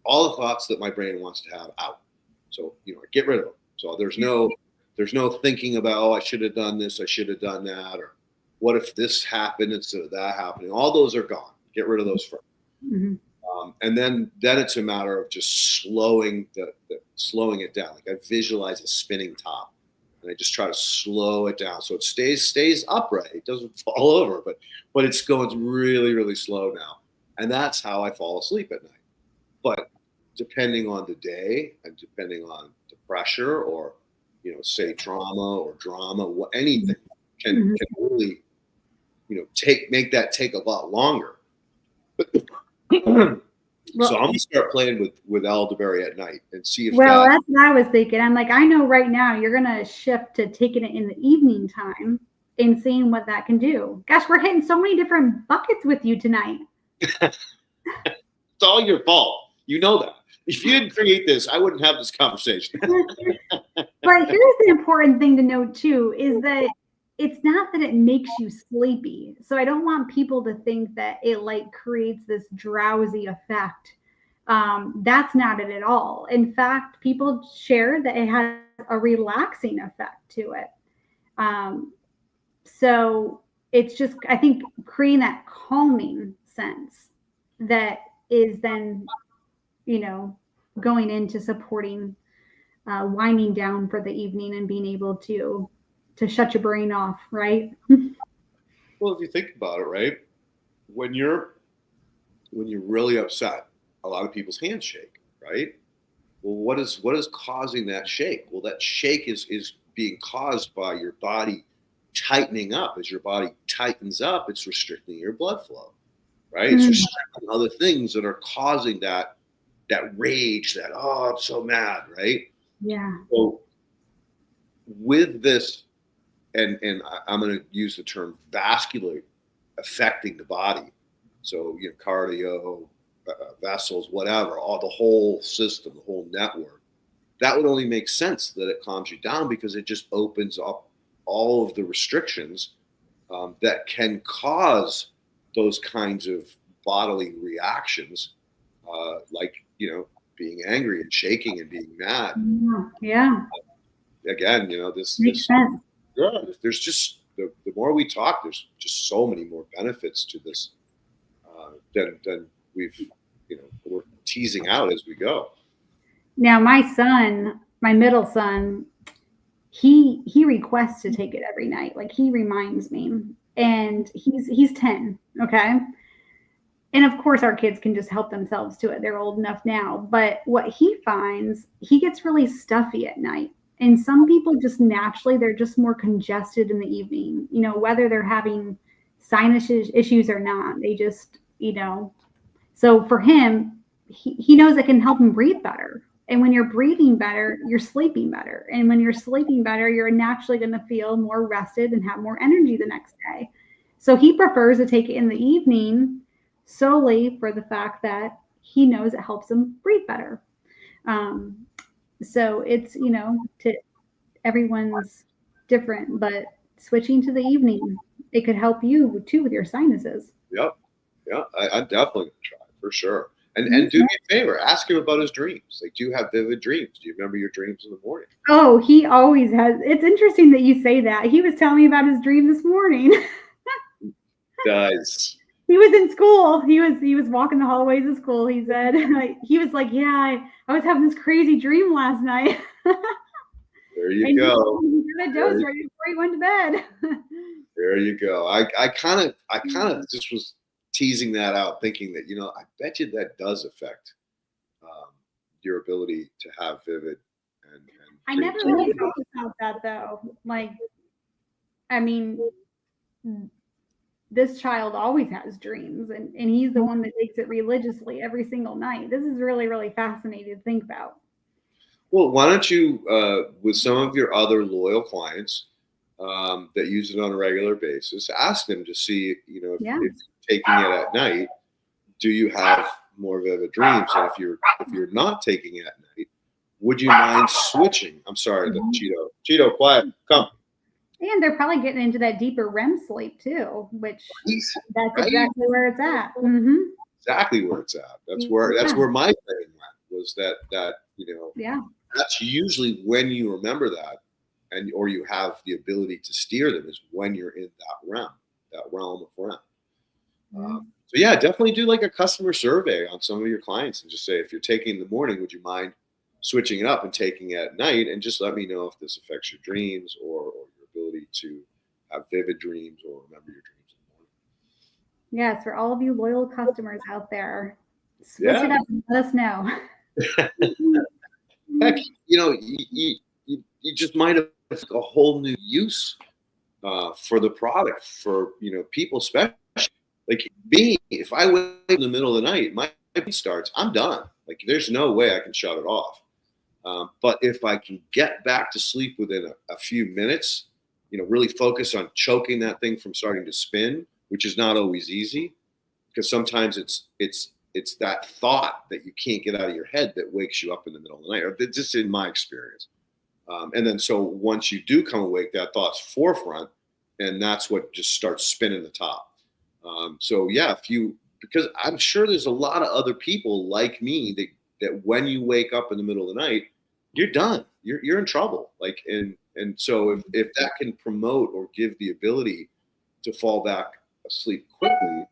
all the thoughts that my brain wants to have out. So, I get rid of them. So there's no thinking about, oh, I should have done this, I should have done that, or what if this happened instead of that happening. All those are gone. Get rid of those first. Mm-hmm. And then it's a matter of just slowing it down. Like I visualize a spinning top, and I just try to slow it down so it stays upright. It doesn't fall over, but it's going really, really slow now. And that's how I fall asleep at night. But depending on the day and depending on the pressure, or say trauma or drama, anything can really make that take a lot longer. So I'm gonna start playing with elderberry at night and see if. Well, that's what I was thinking. I'm like, I know right now you're gonna shift to taking it in the evening time and seeing what that can do. Gosh, we're hitting so many different buckets with you tonight. It's all your fault. You know that. If you didn't create this, I wouldn't have this conversation. But here's the important thing to note too, is that it's not that it makes you sleepy. So I don't want people to think that it like creates this drowsy effect. That's not it at all. In fact, people share that it has a relaxing effect to it. So it's just, I think, creating that calming sense that is then, going into supporting winding down for the evening and being able to shut your brain off, right? Well, if you think about it, right, when you're really upset, a lot of people's hands shake, right? Well, what is causing that shake? Well, that shake is being caused by your body tightening up. As your body tightens up, it's restricting your blood flow, right? It's Mm, restricting other things that are causing that rage, that I'm so mad, right? yeah. So with this, and I'm going to use the term vascular affecting the body. So cardio, vessels, whatever, all the whole system, the whole network. That would only make sense that it calms you down because it just opens up all of the restrictions that can cause those kinds of bodily reactions, like being angry and shaking and being mad. Yeah. Yeah. Again, Makes this sense. yeah, there's just the more we talk, there's just so many more benefits to this than we've we're teasing out as we go. Now, my son, my middle son, he requests to take it every night. Like he reminds me, and he's 10. Okay. And of course, our kids can just help themselves to it. They're old enough now. But what he finds, he gets really stuffy at night. And some people just naturally, they're just more congested in the evening, whether they're having sinus issues or not. They just, so for him, he knows it can help him breathe better. And when you're breathing better, you're sleeping better. And when you're sleeping better, you're naturally going to feel more rested and have more energy the next day. So he prefers to take it in the evening solely for the fact that he knows it helps him breathe better. Um, so it's, to everyone's different, but switching to the evening, it could help you too with your sinuses. Yep. Yeah, I'm definitely gonna try for sure. And do Mhm. me a favor, ask him about his dreams. Like, do you have vivid dreams? Do you remember your dreams in the morning? Oh, he always has. It's interesting that you say that. He was telling me about his dream this morning. Guys, He was in school. He was walking the hallways of school. He said he was like, "Yeah, I was having this crazy dream last night." there And you he go. had a dose There, right before he went to bed. there you go. I kind of just was teasing that out, thinking that I bet you that does affect um, your ability to have vivid and I never dreams. really thought about that though. Like, I mean, this child always has dreams, and he's the one that takes it religiously every single night. This is really, really fascinating to think about. Well, why don't you, with some of your other loyal clients that use it on a regular basis, ask them to see, Yeah. if you're taking it at night, do you have more vivid dreams? And if you're not taking it at night, would you mind switching? I'm sorry, the Mhm. Cheeto, quiet, come. And they're probably getting into that deeper REM sleep too, which that's Right? exactly where it's at. Hmm. Exactly where it's at. That's where my brain went. Was that Yeah. that's usually when you remember that, and or you have the ability to steer them is when you're in that realm of REM. Yeah. So yeah, definitely do like a customer survey on some of your clients and just say, if you're taking in the morning, would you mind switching it up and taking it at night? And just let me know if this affects your dreams or your ability to have vivid dreams or remember your dreams in Yes, for all of you loyal customers out there, switch the it morning. up and let us know. Yeah. Heck, you just might have a whole new use for the product for people, especially like me. If I wake up in the middle of the night, my beat starts. I'm done. Like there's no way I can shut it off. But if I can get back to sleep within a few minutes, really focus on choking that thing from starting to spin, which is not always easy because sometimes it's that thought that you can't get out of your head that wakes you up in the middle of the night, or just in my experience. And then so once you do come awake, that thought's forefront, and that's what just starts spinning the top. So yeah, because I'm sure there's a lot of other people like me that when you wake up in the middle of the night, you're done. You're in trouble. Like and so if that can promote or give the ability to fall back asleep quickly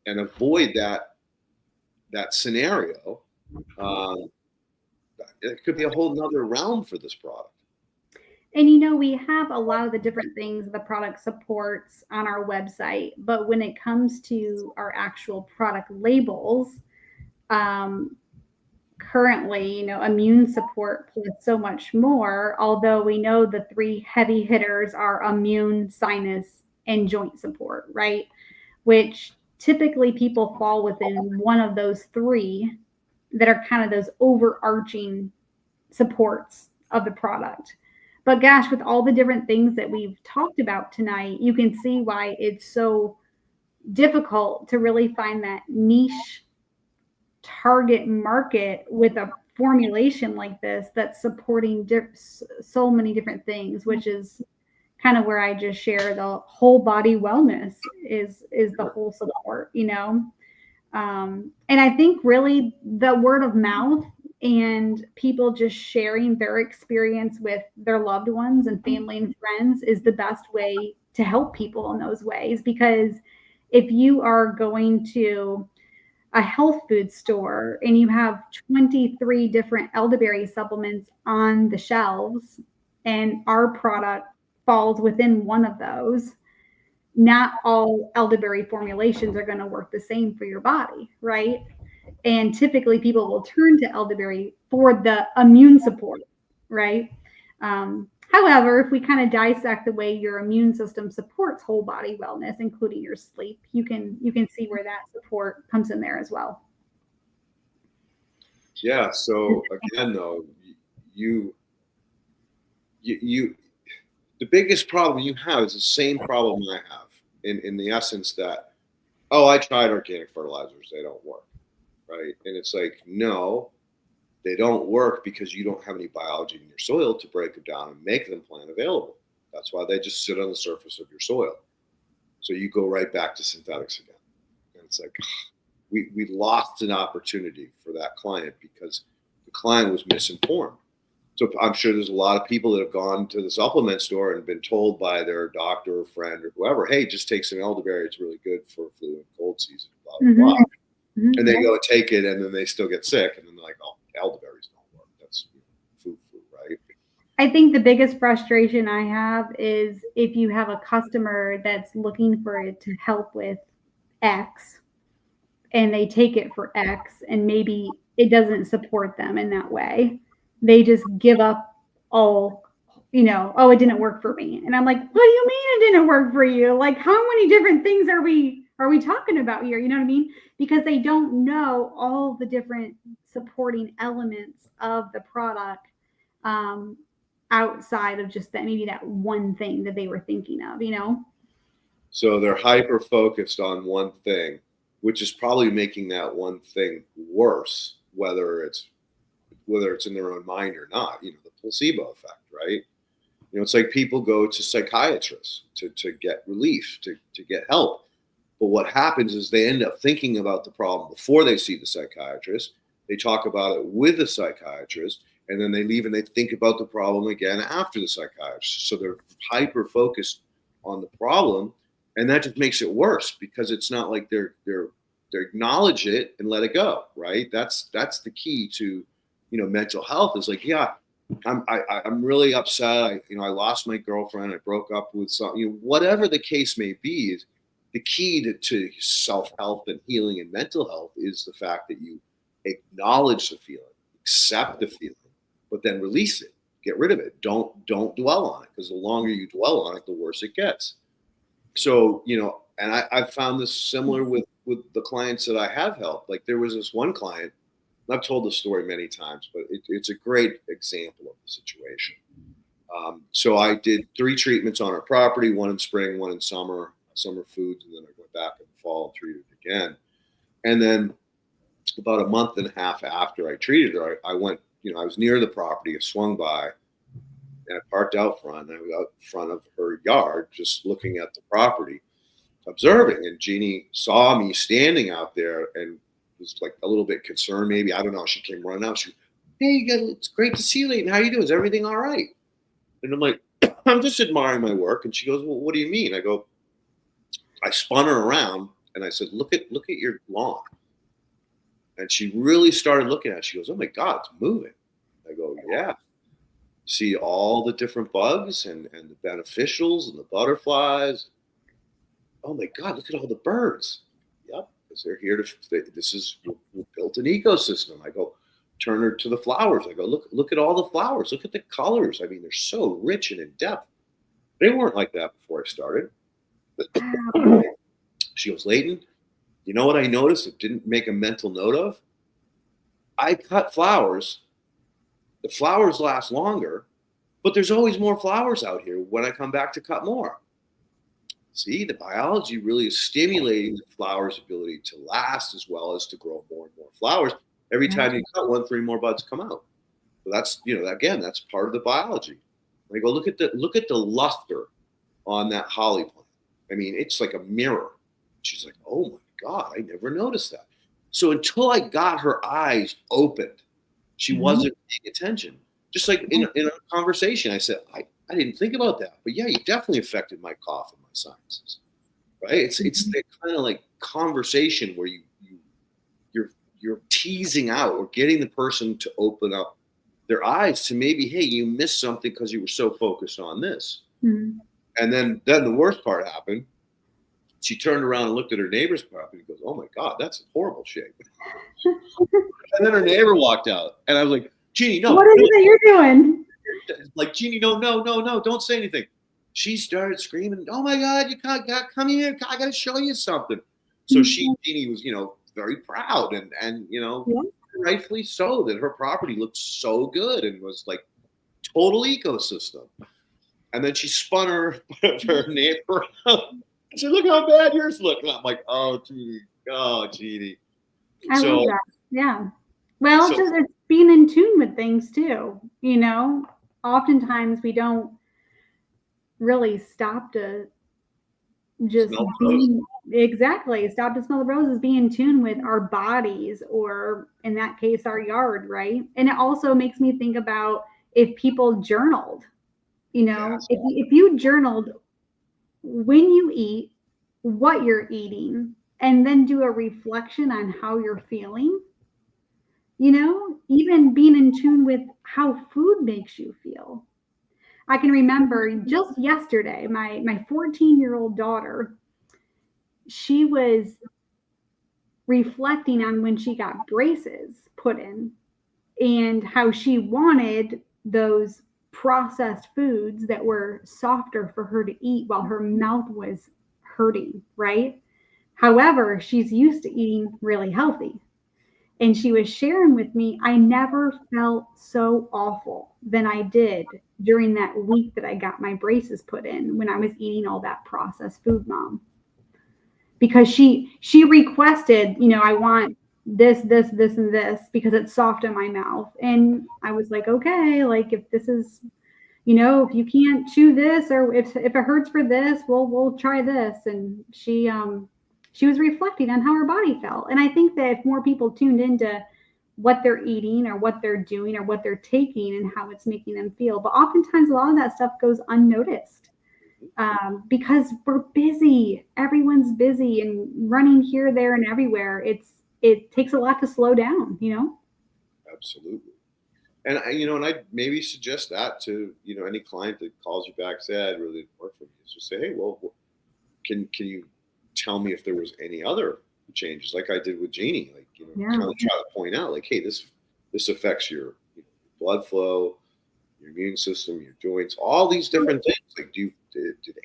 and avoid that scenario, um, it could be a whole nother realm for this product. And you know, we have a lot of the different things the product supports on our website, but when it comes to our actual product labels, um, currently, you know, immune support plus so much more, although we know the three heavy hitters are immune, sinus, and joint support, right? Which typically people fall within one of those three that are kind of those overarching supports of the product. But gosh, with all the different things that we've talked about tonight, you can see why it's so difficult to really find that niche target market with a formulation like this that's supporting so many different things, which is kind of where I just share the whole body wellness is the whole support, you know. And I think really the word of mouth and people just sharing their experience with their loved ones and family and friends is the best way to help people in those ways. Because if you are going to a health food store and you have 23 different elderberry supplements on the shelves and our product falls within one of those, not all elderberry formulations are going to work the same for your body, right? And typically people will turn to elderberry for the immune support, right? However, if we kind of dissect the way your immune system supports whole body wellness, including your sleep, you can see where that support comes in there as well. Yeah. So again, though, you the biggest problem you have is the same problem I have in the essence that, oh, I tried organic fertilizers, they don't work, right? And it's like, no, they don't work because you don't have any biology in your soil to break them down and make them plant available. That's why they just sit on the surface of your soil. So you go right back to synthetics again. And it's like, we lost an opportunity for that client because the client was misinformed. So I'm sure there's a lot of people that have gone to the supplement store and been told by their doctor or friend or whoever, hey, just take some elderberry. It's really good for flu and cold season, blah, blah, blah. Mm-hmm. And they go take it and then they still get sick. And then they're like, oh, elderberries don't work. That's food, right? I think the biggest frustration I have is if you have a customer that's looking for it to help with X and they take it for X and maybe it doesn't support them in that way. They just give up all, you know, oh, it didn't work for me. And I'm like, what do you mean it didn't work for you? Like, how many different things are we talking about here? You know what I mean? Because they don't know all the different supporting elements of the product outside of just that, maybe that one thing that they were thinking of, you know? So they're hyper focused on one thing, which is probably making that one thing worse, whether it's in their own mind or not, you know, the placebo effect, right? You know, it's like people go to psychiatrists to get relief, to get help. But what happens is they end up thinking about the problem before they see the psychiatrist. They talk about it with the psychiatrist, and then they leave and they think about the problem again after the psychiatrist. So they're hyper focused on the problem, and that just makes it worse because it's not like they acknowledge it and let it go, right? That's the key to, you know, mental health is like, yeah, I'm really upset. I lost my girlfriend. I broke up with some, you know, whatever the case may be. Is the key to self-help and healing and mental health is the fact that you acknowledge the feeling, accept the feeling, but then release it, get rid of it. Don't dwell on it, because the longer you dwell on it, the worse it gets. So, you know, and I've found this similar with the clients that I have helped. Like there was this one client, I've told the story many times, but it's a great example of the situation. So I did 3 treatments on our property, one in spring, one in summer foods, and then I went back in the fall and treated it again. And then about a month and a half after I treated her, I went, you know, I was near the property, I swung by, and I parked out front, and I was out front of her yard just looking at the property, observing. And Jeannie saw me standing out there and was like a little bit concerned, maybe. I don't know. She came running out. She, hey, it's great to see you, Leighton. How you doing? Is everything all right? And I'm like, I'm just admiring my work. And she goes, well, what do you mean? I spun her around and I said, look at your lawn. And she really started looking at it. She goes, oh my God, it's moving. I Yeah. See all the different bugs and the beneficials and the butterflies. Oh my God, look at all the birds. Yep, because they're here we built an ecosystem. I go, turn her to the flowers. I go, look at all the flowers. Look at the colors. I mean, they're so rich and in depth. They weren't like that before I started. She goes, Leighton, you know what I noticed? It didn't make a mental note of. I cut flowers. The flowers last longer, but there's always more flowers out here when I come back to cut more. See, the biology really is stimulating the flower's ability to last as well as to grow more and more flowers. Every time you cut one, 3 more buds come out. So that's, again, that's part of the biology. I go, look at the luster on that holly plant. I mean, it's like a mirror. She's like, oh my God, I never noticed that. So until I got her eyes opened, she wasn't paying attention. Just like in a conversation, I said, I didn't think about that. But yeah, you definitely affected my cough and my sinuses. Right? It's that kind of like conversation where you're teasing out or getting the person to open up their eyes to maybe, hey, you missed something because you were so focused on this. Mm-hmm. And then the worst part happened. She turned around and looked at her neighbor's property and goes, oh my God, that's in horrible shape. And then her neighbor walked out. And I was like, Jeannie, no. What is it that you're doing? Like, Jeannie, no, don't say anything. She started screaming, oh my God, you can't come here. I got to show you something. So Jeannie was, very proud and rightfully so that her property looked so good and was like total ecosystem. And then she spun her neighbor around. She said, look how bad yours look. And I'm like, oh, Jeannie. I love that. Yeah. Well, it's being in tune with things too. Oftentimes we don't really stop to just stop to smell the roses, be in tune with our bodies, or in that case, our yard, right? And it also makes me think about if people journaled, if you journaled when you eat, what you're eating, and then do a reflection on how you're feeling, even being in tune with how food makes you feel. I can remember just yesterday, my 14-year-old daughter, she was reflecting on when she got braces put in and how she wanted those processed foods that were softer for her to eat while her mouth was hurting, right? However, she's used to eating really healthy. And she was sharing with me, I never felt so awful than I did during that week that I got my braces put in when I was eating all that processed food, Mom. Because she requested, I want this, and this because it's soft in my mouth. And I was like, okay, like if this is, if you can't chew this or if it hurts for this, we'll try this. And she was reflecting on how her body felt. And I think that if more people tuned into what they're eating or what they're doing or what they're taking and how it's making them feel, but oftentimes a lot of that stuff goes unnoticed because we're busy. Everyone's busy and running here, there, and everywhere. It takes a lot to slow down, Absolutely. And I'd maybe suggest that to, any client that calls you back, say, I'd really work for you. Just say, hey, well, can you tell me if there was any other changes like I did with Jeannie, like, kind of try to point out like, hey, this affects your blood flow, your immune system, your joints, all these different things. Like, did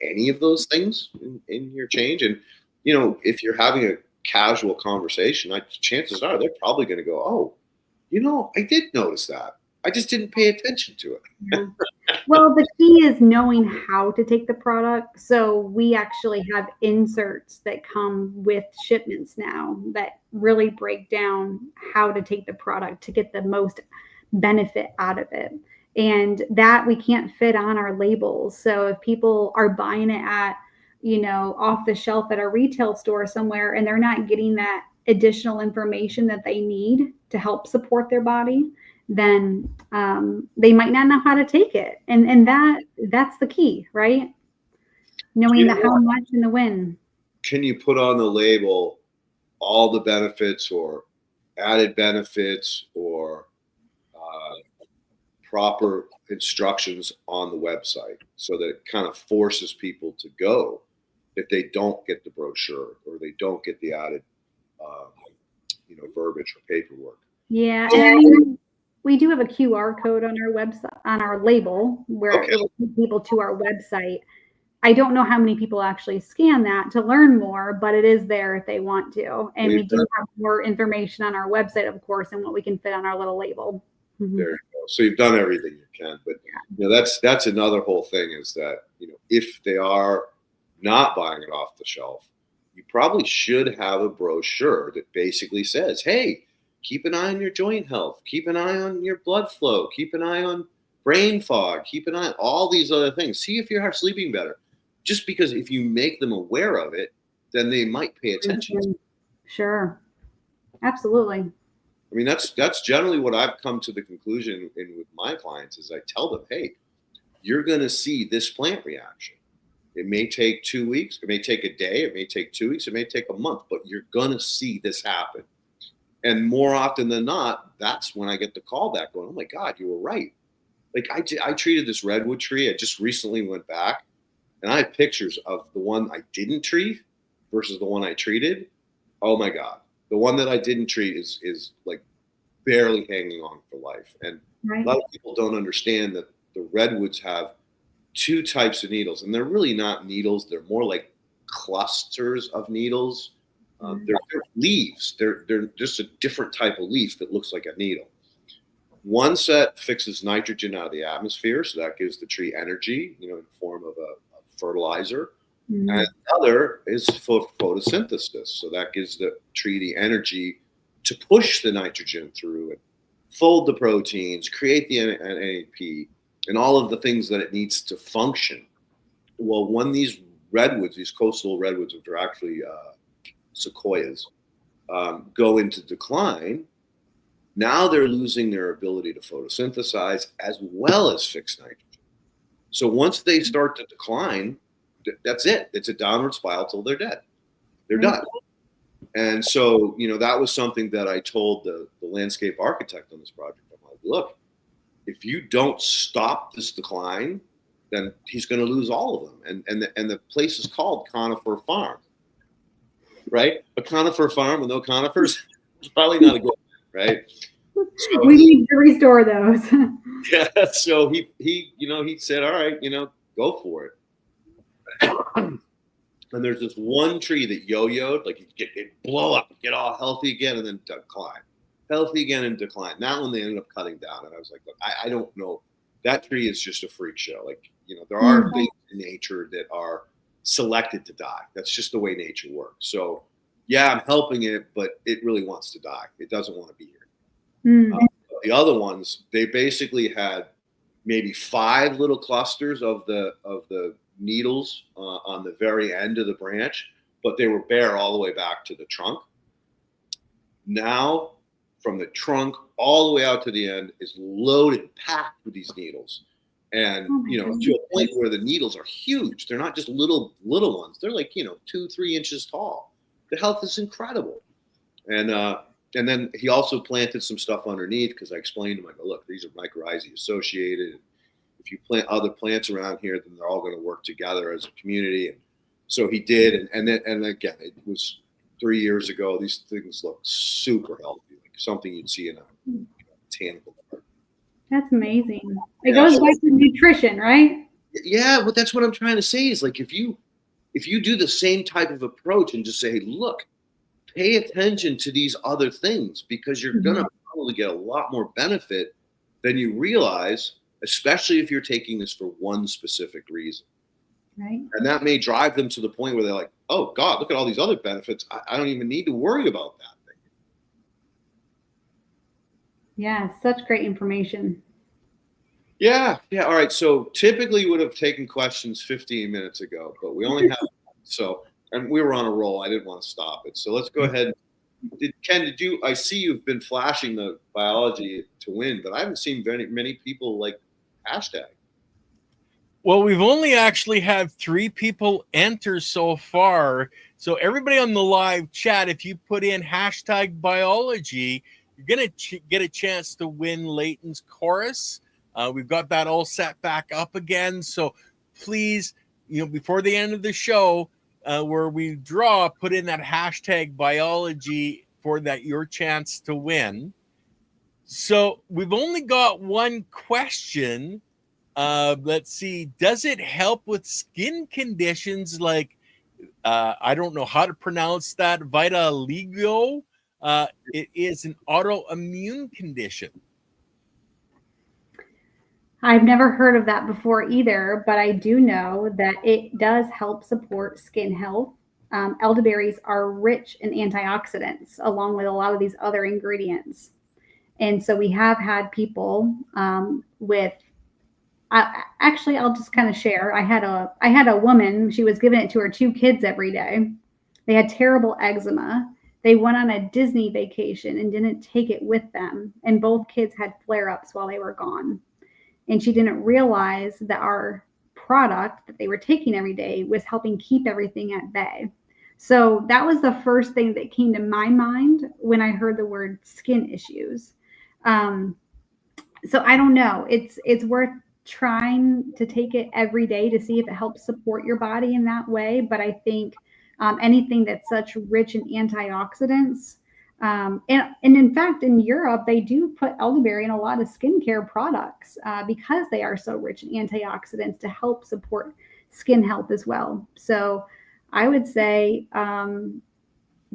any of those things in your change? And, if you're having a casual conversation, chances are they're probably going to go, oh, I did notice that. I just didn't pay attention to it. Yeah. Well, the key is knowing how to take the product. So we actually have inserts that come with shipments now that really break down how to take the product to get the most benefit out of it. And that we can't fit on our labels. So if people are buying it at, off the shelf at a retail store somewhere and they're not getting that additional information that they need to help support their body, then they might not know how to take it. And that's the key, right? Knowing the how much and the when. Can you put on the label all the benefits or added benefits or proper instructions on the website so that it kind of forces people to go if they don't get the brochure or they don't get the added, verbiage or paperwork. Yeah, and I mean, we do have a QR code on our website, on our label, where it will take people to our website. I don't know how many people actually scan that to learn more, but it is there if they want to. And we do have more information on our website, of course, and what we can fit on our little label. There you go. So you've done everything you can, but that's another whole thing is that, if they are not buying it off the shelf, you probably should have a brochure that basically says, hey, keep an eye on your joint health, keep an eye on your blood flow, keep an eye on brain fog, keep an eye on all these other things. See if you're sleeping better. Just because if you make them aware of it, then they might pay attention to it. Sure. Absolutely. I mean, that's generally what I've come to the conclusion in with my clients is I tell them, hey, you're going to see this plant reaction. It may take 2 weeks. It may take a day. It may take 2 weeks. It may take a month, but you're going to see this happen. And more often than not, that's when I get the call back going, oh my God, you were right. Like I treated this redwood tree. I just recently went back and I have pictures of the one I didn't treat versus the one I treated. Oh my God. The one that I didn't treat is like barely hanging on for life. And a lot of people don't understand that the redwoods have 2 types of needles, and they're really not needles. They're more like clusters of needles. They're leaves. They're just a different type of leaf that looks like a needle. One set fixes nitrogen out of the atmosphere, so that gives the tree energy, in the form of a fertilizer. And the other is for photosynthesis, so that gives the tree the energy to push the nitrogen through and fold the proteins, create the NAP, and all of the things that it needs to function. Well, when these redwoods, these coastal redwoods, which are actually sequoias, go into decline, now they're losing their ability to photosynthesize as well as fix nitrogen. So once they start to decline, that's it. It's a downward spiral till they're dead. They're done. And so, that was something that I told the landscape architect on this project. I'm like, look, if you don't stop this decline, then he's going to lose all of them. And the place is called Conifer Farm, right? A conifer farm with no conifers is probably not a good thing, right? So, we need to restore those. Yeah. So he said, all right, go for it. And there's this one tree that yo-yoed, like it blow up, get all healthy again, and then decline. Healthy again and decline. That one they ended up cutting down. And I was like, look, I don't know. That tree is just a freak show. Like, there are things in nature that are selected to die. That's just the way nature works. So, yeah, I'm helping it, but it really wants to die. It doesn't want to be here. The other ones, they basically had maybe 5 little clusters of the needles on the very end of the branch, but they were bare all the way back to the trunk. Now, from the trunk all the way out to the end is loaded, packed with these needles. And, to a point where the needles are huge. They're not just little ones. They're like, 2-3 inches tall. The health is incredible. And then he also planted some stuff underneath because I explained to him, I go, look, these are mycorrhizae associated. If you plant other plants around here, then they're all going to work together as a community. And so he did. And again, it was 3 years ago. These things look super healthy, like something you'd see in a botanical garden. That's amazing. It goes back to nutrition, right? Yeah, but that's what I'm trying to say is like if you do the same type of approach and just say, hey, look, pay attention to these other things because you're going to probably get a lot more benefit than you realize, especially if you're taking this for one specific reason. Right. And that may drive them to the point where they're like, oh, God, look at all these other benefits. I don't even need to worry about that thing. Yeah, such great information. Yeah. All right. So typically would have taken questions 15 minutes ago, but we only have and we were on a roll. I didn't want to stop it. So let's go ahead. Ken, I see you've been flashing the biology to win, but I haven't seen many people like hashtag. Well, we've only actually had 3 people enter so far. So everybody on the live chat, if you put in hashtag biology, you're going to get a chance to win Leighton's chorus. We've got that all set back up again. So please, before the end of the show, where we draw, put in that hashtag biology for that your chance to win. So we've only got one question. Let's see. Does it help with skin conditions like, I don't know how to pronounce that, vitiligo? It is an autoimmune condition. I've never heard of that before either, but I do know that it does help support skin health. Elderberries are rich in antioxidants, along with a lot of these other ingredients. And so we have had people actually, I'll just kind of share. I had a woman. She was giving it to her 2 kids every day. They had terrible eczema. They went on a Disney vacation and didn't take it with them, and both kids had flare-ups while they were gone. And she didn't realize that our product that they were taking every day was helping keep everything at bay. So that was the first thing that came to my mind when I heard the word skin issues. So I don't know. It's worth trying to take it every day to see if it helps support your body in that way. But I think anything that's such rich in antioxidants, and in fact, in Europe, they do put elderberry in a lot of skincare products because they are so rich in antioxidants to help support skin health as well. So I would say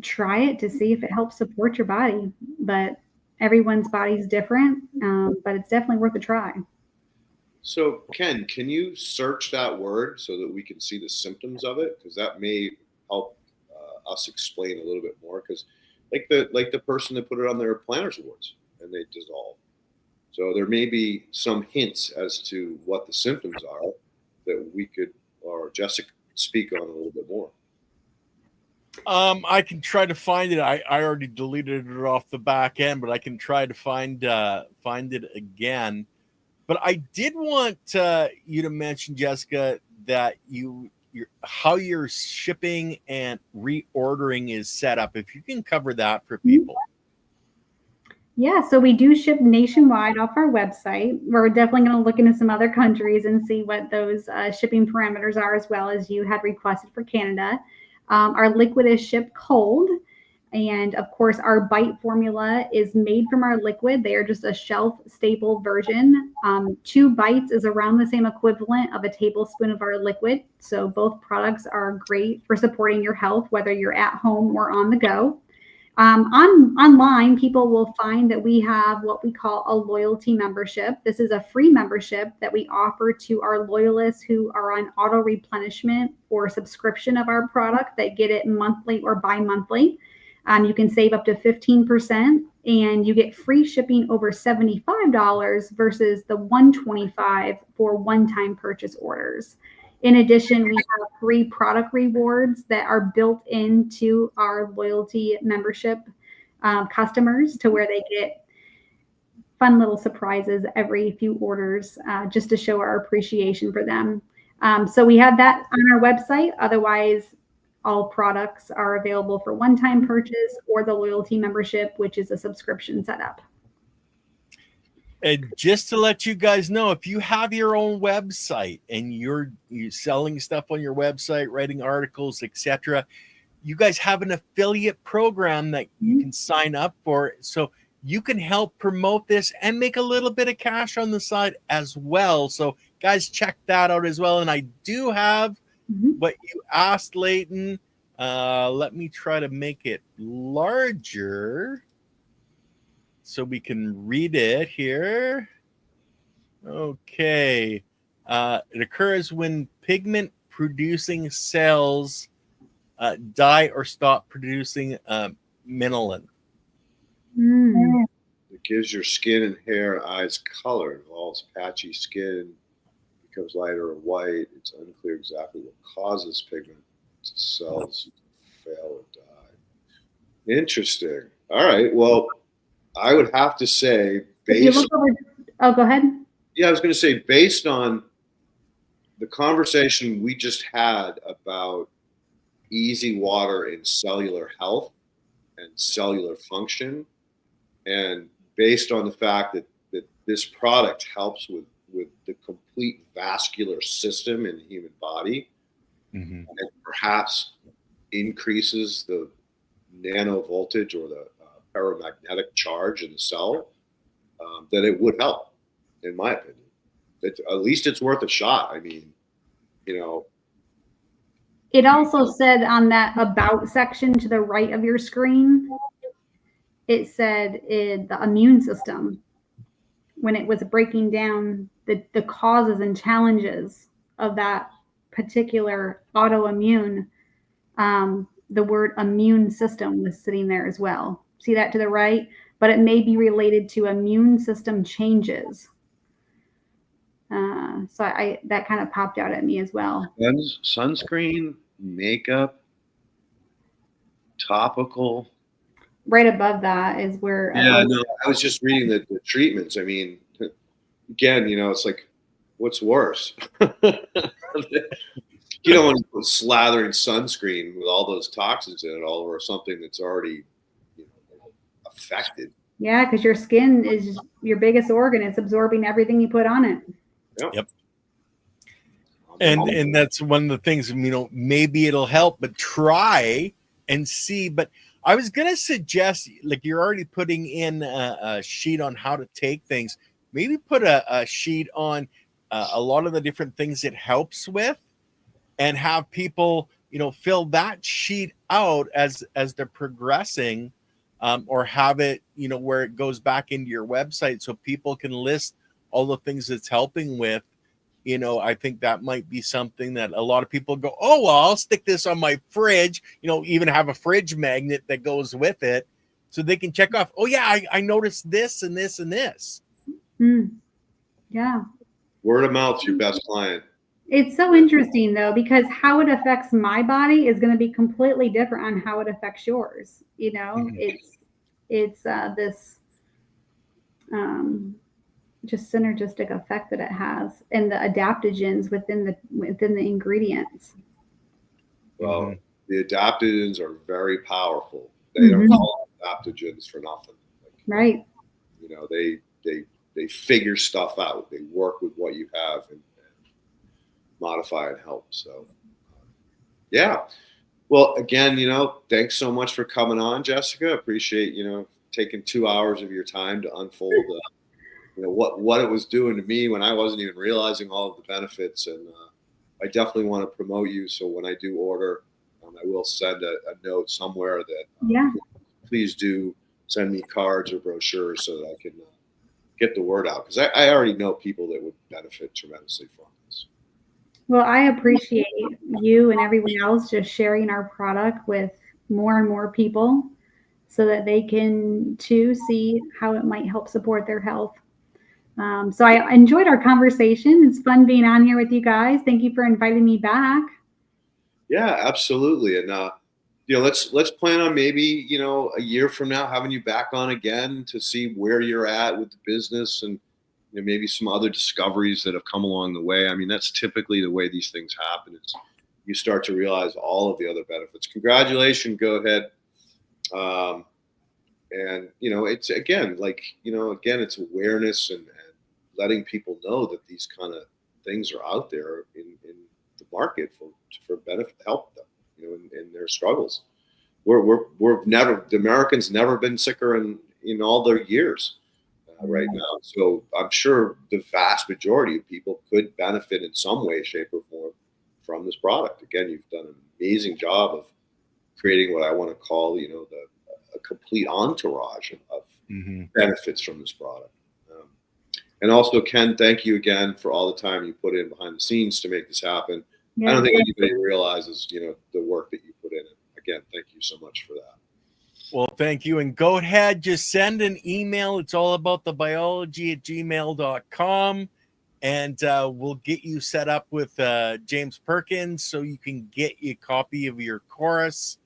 try it to see if it helps support your body. But everyone's body's different, but it's definitely worth a try. So, Ken, can you search that word so that we can see the symptoms of it? Because that may help us explain a little bit more. Because, like the person that put it on their planners awards and they dissolve. So there may be some hints as to what the symptoms are that we could, or Jessica, speak on a little bit more. I can try to find it. I already deleted it off the back end, but I can try to find it again. But I did want you to mention, Jessica, that how your shipping and reordering is set up. If you can cover that for people. Yeah, so we do ship nationwide off our website. We're definitely going to look into some other countries and see what those shipping parameters are, as well as you had requested for Canada. Our liquid is shipped cold. And of course, our bite formula is made from our liquid. They are just a shelf stable version. 2 bites is around the same equivalent of a tablespoon of our liquid. So both products are great for supporting your health, whether you're at home or on the go. Online, people will find that we have what we call a loyalty membership. This is a free membership that we offer to our loyalists who are on auto replenishment or subscription of our product. They get it monthly or bi-monthly. You can save up to 15%, and you get free shipping over $75 versus the $125 for one-time purchase orders. In addition, we have free product rewards that are built into our loyalty membership customers, to where they get fun little surprises every few orders just to show our appreciation for them. So we have that on our website. Otherwise, all products are available for one-time purchase or the loyalty membership, which is a subscription setup. And just to let you guys know, if you have your own website and you're selling stuff on your website, writing articles, etc., you guys have an affiliate program that you can sign up for. So you can help promote this and make a little bit of cash on the side as well. So guys, check that out as well. And I do have what you asked, Leighton. Let me try to make it larger so we can read it here. Okay. It occurs when pigment producing cells die or stop producing melanin. It gives your skin and hair and eyes color. It involves patchy skin, becomes lighter or white. It's unclear exactly what causes pigment cells to fail or die. Interesting. All right. Well, I would have to say, go ahead. Yeah, I was going to say, based on the conversation we just had about easy water and cellular health and cellular function, and based on the fact that this product helps with the complete vascular system in the human body, and perhaps increases the nano voltage or the paramagnetic charge in the cell, that it would help, in my opinion. At least it's worth a shot. I mean, you know. It also said on that about section to the right of your screen, it said the immune system, when it was breaking down the causes and challenges of that particular autoimmune, the word immune system was sitting there as well. See that to the right? But it may be related to immune system changes. So that kind of popped out at me as well. Sunscreen, makeup, topical. Right above that is where. Yeah, no, I was just reading the treatments. I mean, again, you know, it's like, what's worse? You don't want to put slathering sunscreen with all those toxins in it all over something that's already, you know, affected. Yeah, because your skin is your biggest organ. It's absorbing everything you put on it. Yep. And that's one of the things, you know, maybe it'll help, but try and see. But I was going to suggest, like, you're already putting in a sheet on how to take things. Maybe put a sheet on a lot of the different things it helps with, and have people, you know, fill that sheet out as they're progressing, or have it, you know, where it goes back into your website so people can list all the things it's helping with. You know, I think that might be something that a lot of people go, oh, well, I'll stick this on my fridge, you know, even have a fridge magnet that goes with it so they can check off, oh, yeah, I noticed this and this and this. Yeah. Word of mouth's your best client. It's so interesting, though, because how it affects my body is going to be completely different on how it affects yours. You know, it's this just synergistic effect that it has, and the adaptogens within the ingredients. Well, the adaptogens are very powerful. They are called adaptogens for nothing. Right. You know, they figure stuff out. They work with what you have and modify and help. So, yeah. Well, again, you know, thanks so much for coming on, Jessica. Appreciate, you know, taking 2 hours of your time to unfold, you know, what it was doing to me when I wasn't even realizing all of the benefits. And I definitely want to promote you. So when I do order, I will send a note somewhere that please do send me cards or brochures so that I can get the word out, because I already know people that would benefit tremendously from this. Well, I appreciate you and everyone else just sharing our product with more and more people so that they can too see how it might help support their health. So I enjoyed our conversation. It's fun being on here with you guys. Thank you for inviting me back. Yeah, absolutely. And you know, let's plan on maybe, you know, a year from now having you back on again to see where you're at with the business, and you know, maybe some other discoveries that have come along the way. I mean, that's typically the way these things happen. Is you start to realize all of the other benefits. Congratulations. Go ahead. And you know, it's again, like, you know, again, it's awareness and letting people know that these kind of things are out there in the market for benefit, help them, you know, in their struggles. The Americans never been sicker in all their years right now. So I'm sure the vast majority of people could benefit in some way, shape, or form from this product. Again, you've done an amazing job of creating what I want to call, you know, a complete entourage of benefits from this product. And also, Ken, thank you again for all the time you put in behind the scenes to make this happen. I don't think anybody realizes, you know, the work that you put in it. Again, thank you so much for that. Well, thank you. And go ahead, just send an email. It's all about the biology@gmail.com. And we'll get you set up with James Perkins so you can get a copy of your chorus.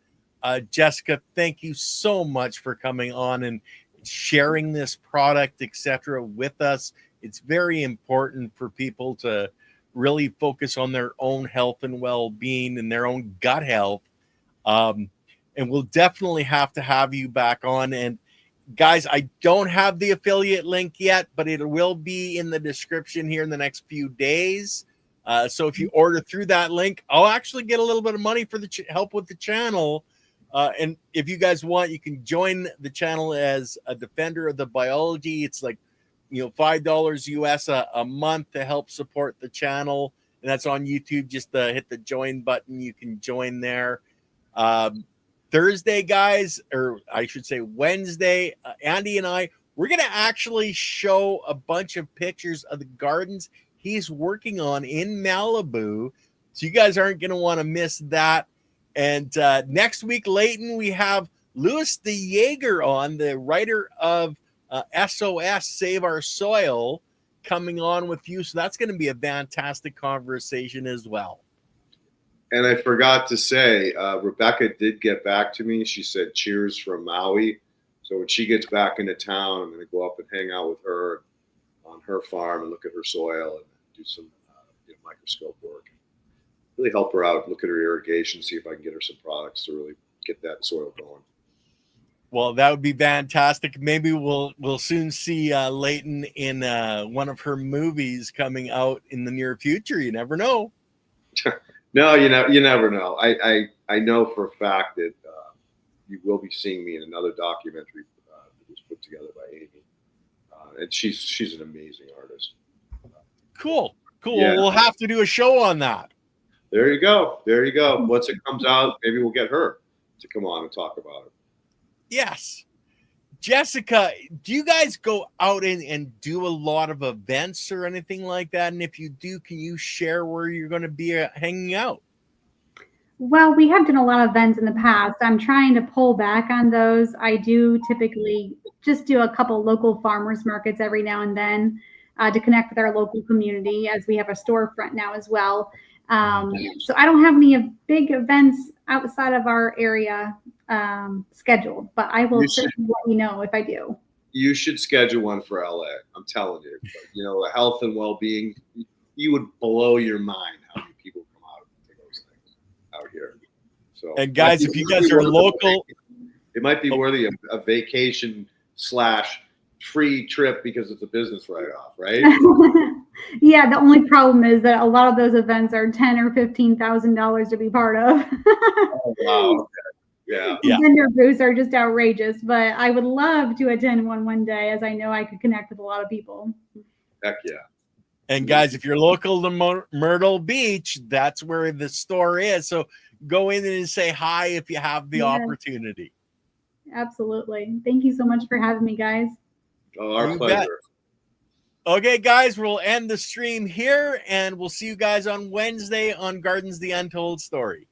Jessica, thank you so much for coming on and sharing this product, etc., with us. It's very important for people to really focus on their own health and well-being and their own gut health. And we'll definitely have to have you back on. And Guys, I don't have the affiliate link yet, but it will be in the description here in the next few days. So if you order through that link, I'll actually get a little bit of money for the help with the channel. And if you guys want, you can join the channel as a defender of the biology. It's like, $5 US a month to help support the channel. And that's on YouTube. Just hit the join button. You can join there. Thursday, guys, or I should say Wednesday, Andy and we're going to actually show a bunch of pictures of the gardens he's working on in Malibu. So you guys aren't going to want to miss that. And next week, Leighton, we have Louis de Jager on, the writer of SOS, Save Our Soil, coming on with you. So that's going to be a fantastic conversation as well. And I forgot to say, Rebecca did get back to me. She said, cheers from Maui. So when she gets back into town, I'm going to go up and hang out with her on her farm and look at her soil and do some microscope work. Really help her out, look at her irrigation, see if I can get her some products to really get that soil going. Well, that would be fantastic. Maybe we'll soon see Leighton in one of her movies coming out in the near future. You never know. No, you never know. I know for a fact that you will be seeing me in another documentary that was put together by Amy, and she's an amazing artist. Cool. Yeah. We'll have to do a show on that. There you go. Once it comes out, maybe we'll get her to come on and talk about it. Yes. Jessica, do you guys go out and do a lot of events or anything like that? And if you do, can you share where you're going to be hanging out? Well, we have done a lot of events in the past. I'm trying to pull back on those. I do typically just do a couple local farmers markets every now and then to connect with our local community, as we have a storefront now as well. So I don't have any big events outside of our area scheduled, but I will certainly let you know if I do. You should schedule one for LA. I'm telling you. But, health and well-being, you would blow your mind how many people come out to those things out here. So, and guys, if you guys are local, it might be worthy of a vacation / free trip because it's a business write-off, right? Yeah, the only problem is that a lot of those events are $10,000 or $15,000 to be part of. Oh, wow. Okay. Yeah. Vendor booths are just outrageous, but I would love to attend one day, as I know I could connect with a lot of people. Heck yeah. And guys, if you're local to Myrtle Beach, that's where the store is. So go in and say hi if you have the opportunity. Absolutely. Thank you so much for having me, guys. Oh, our pleasure. Okay, guys, we'll end the stream here, and we'll see you guys on Wednesday on Gardens, the Untold Story.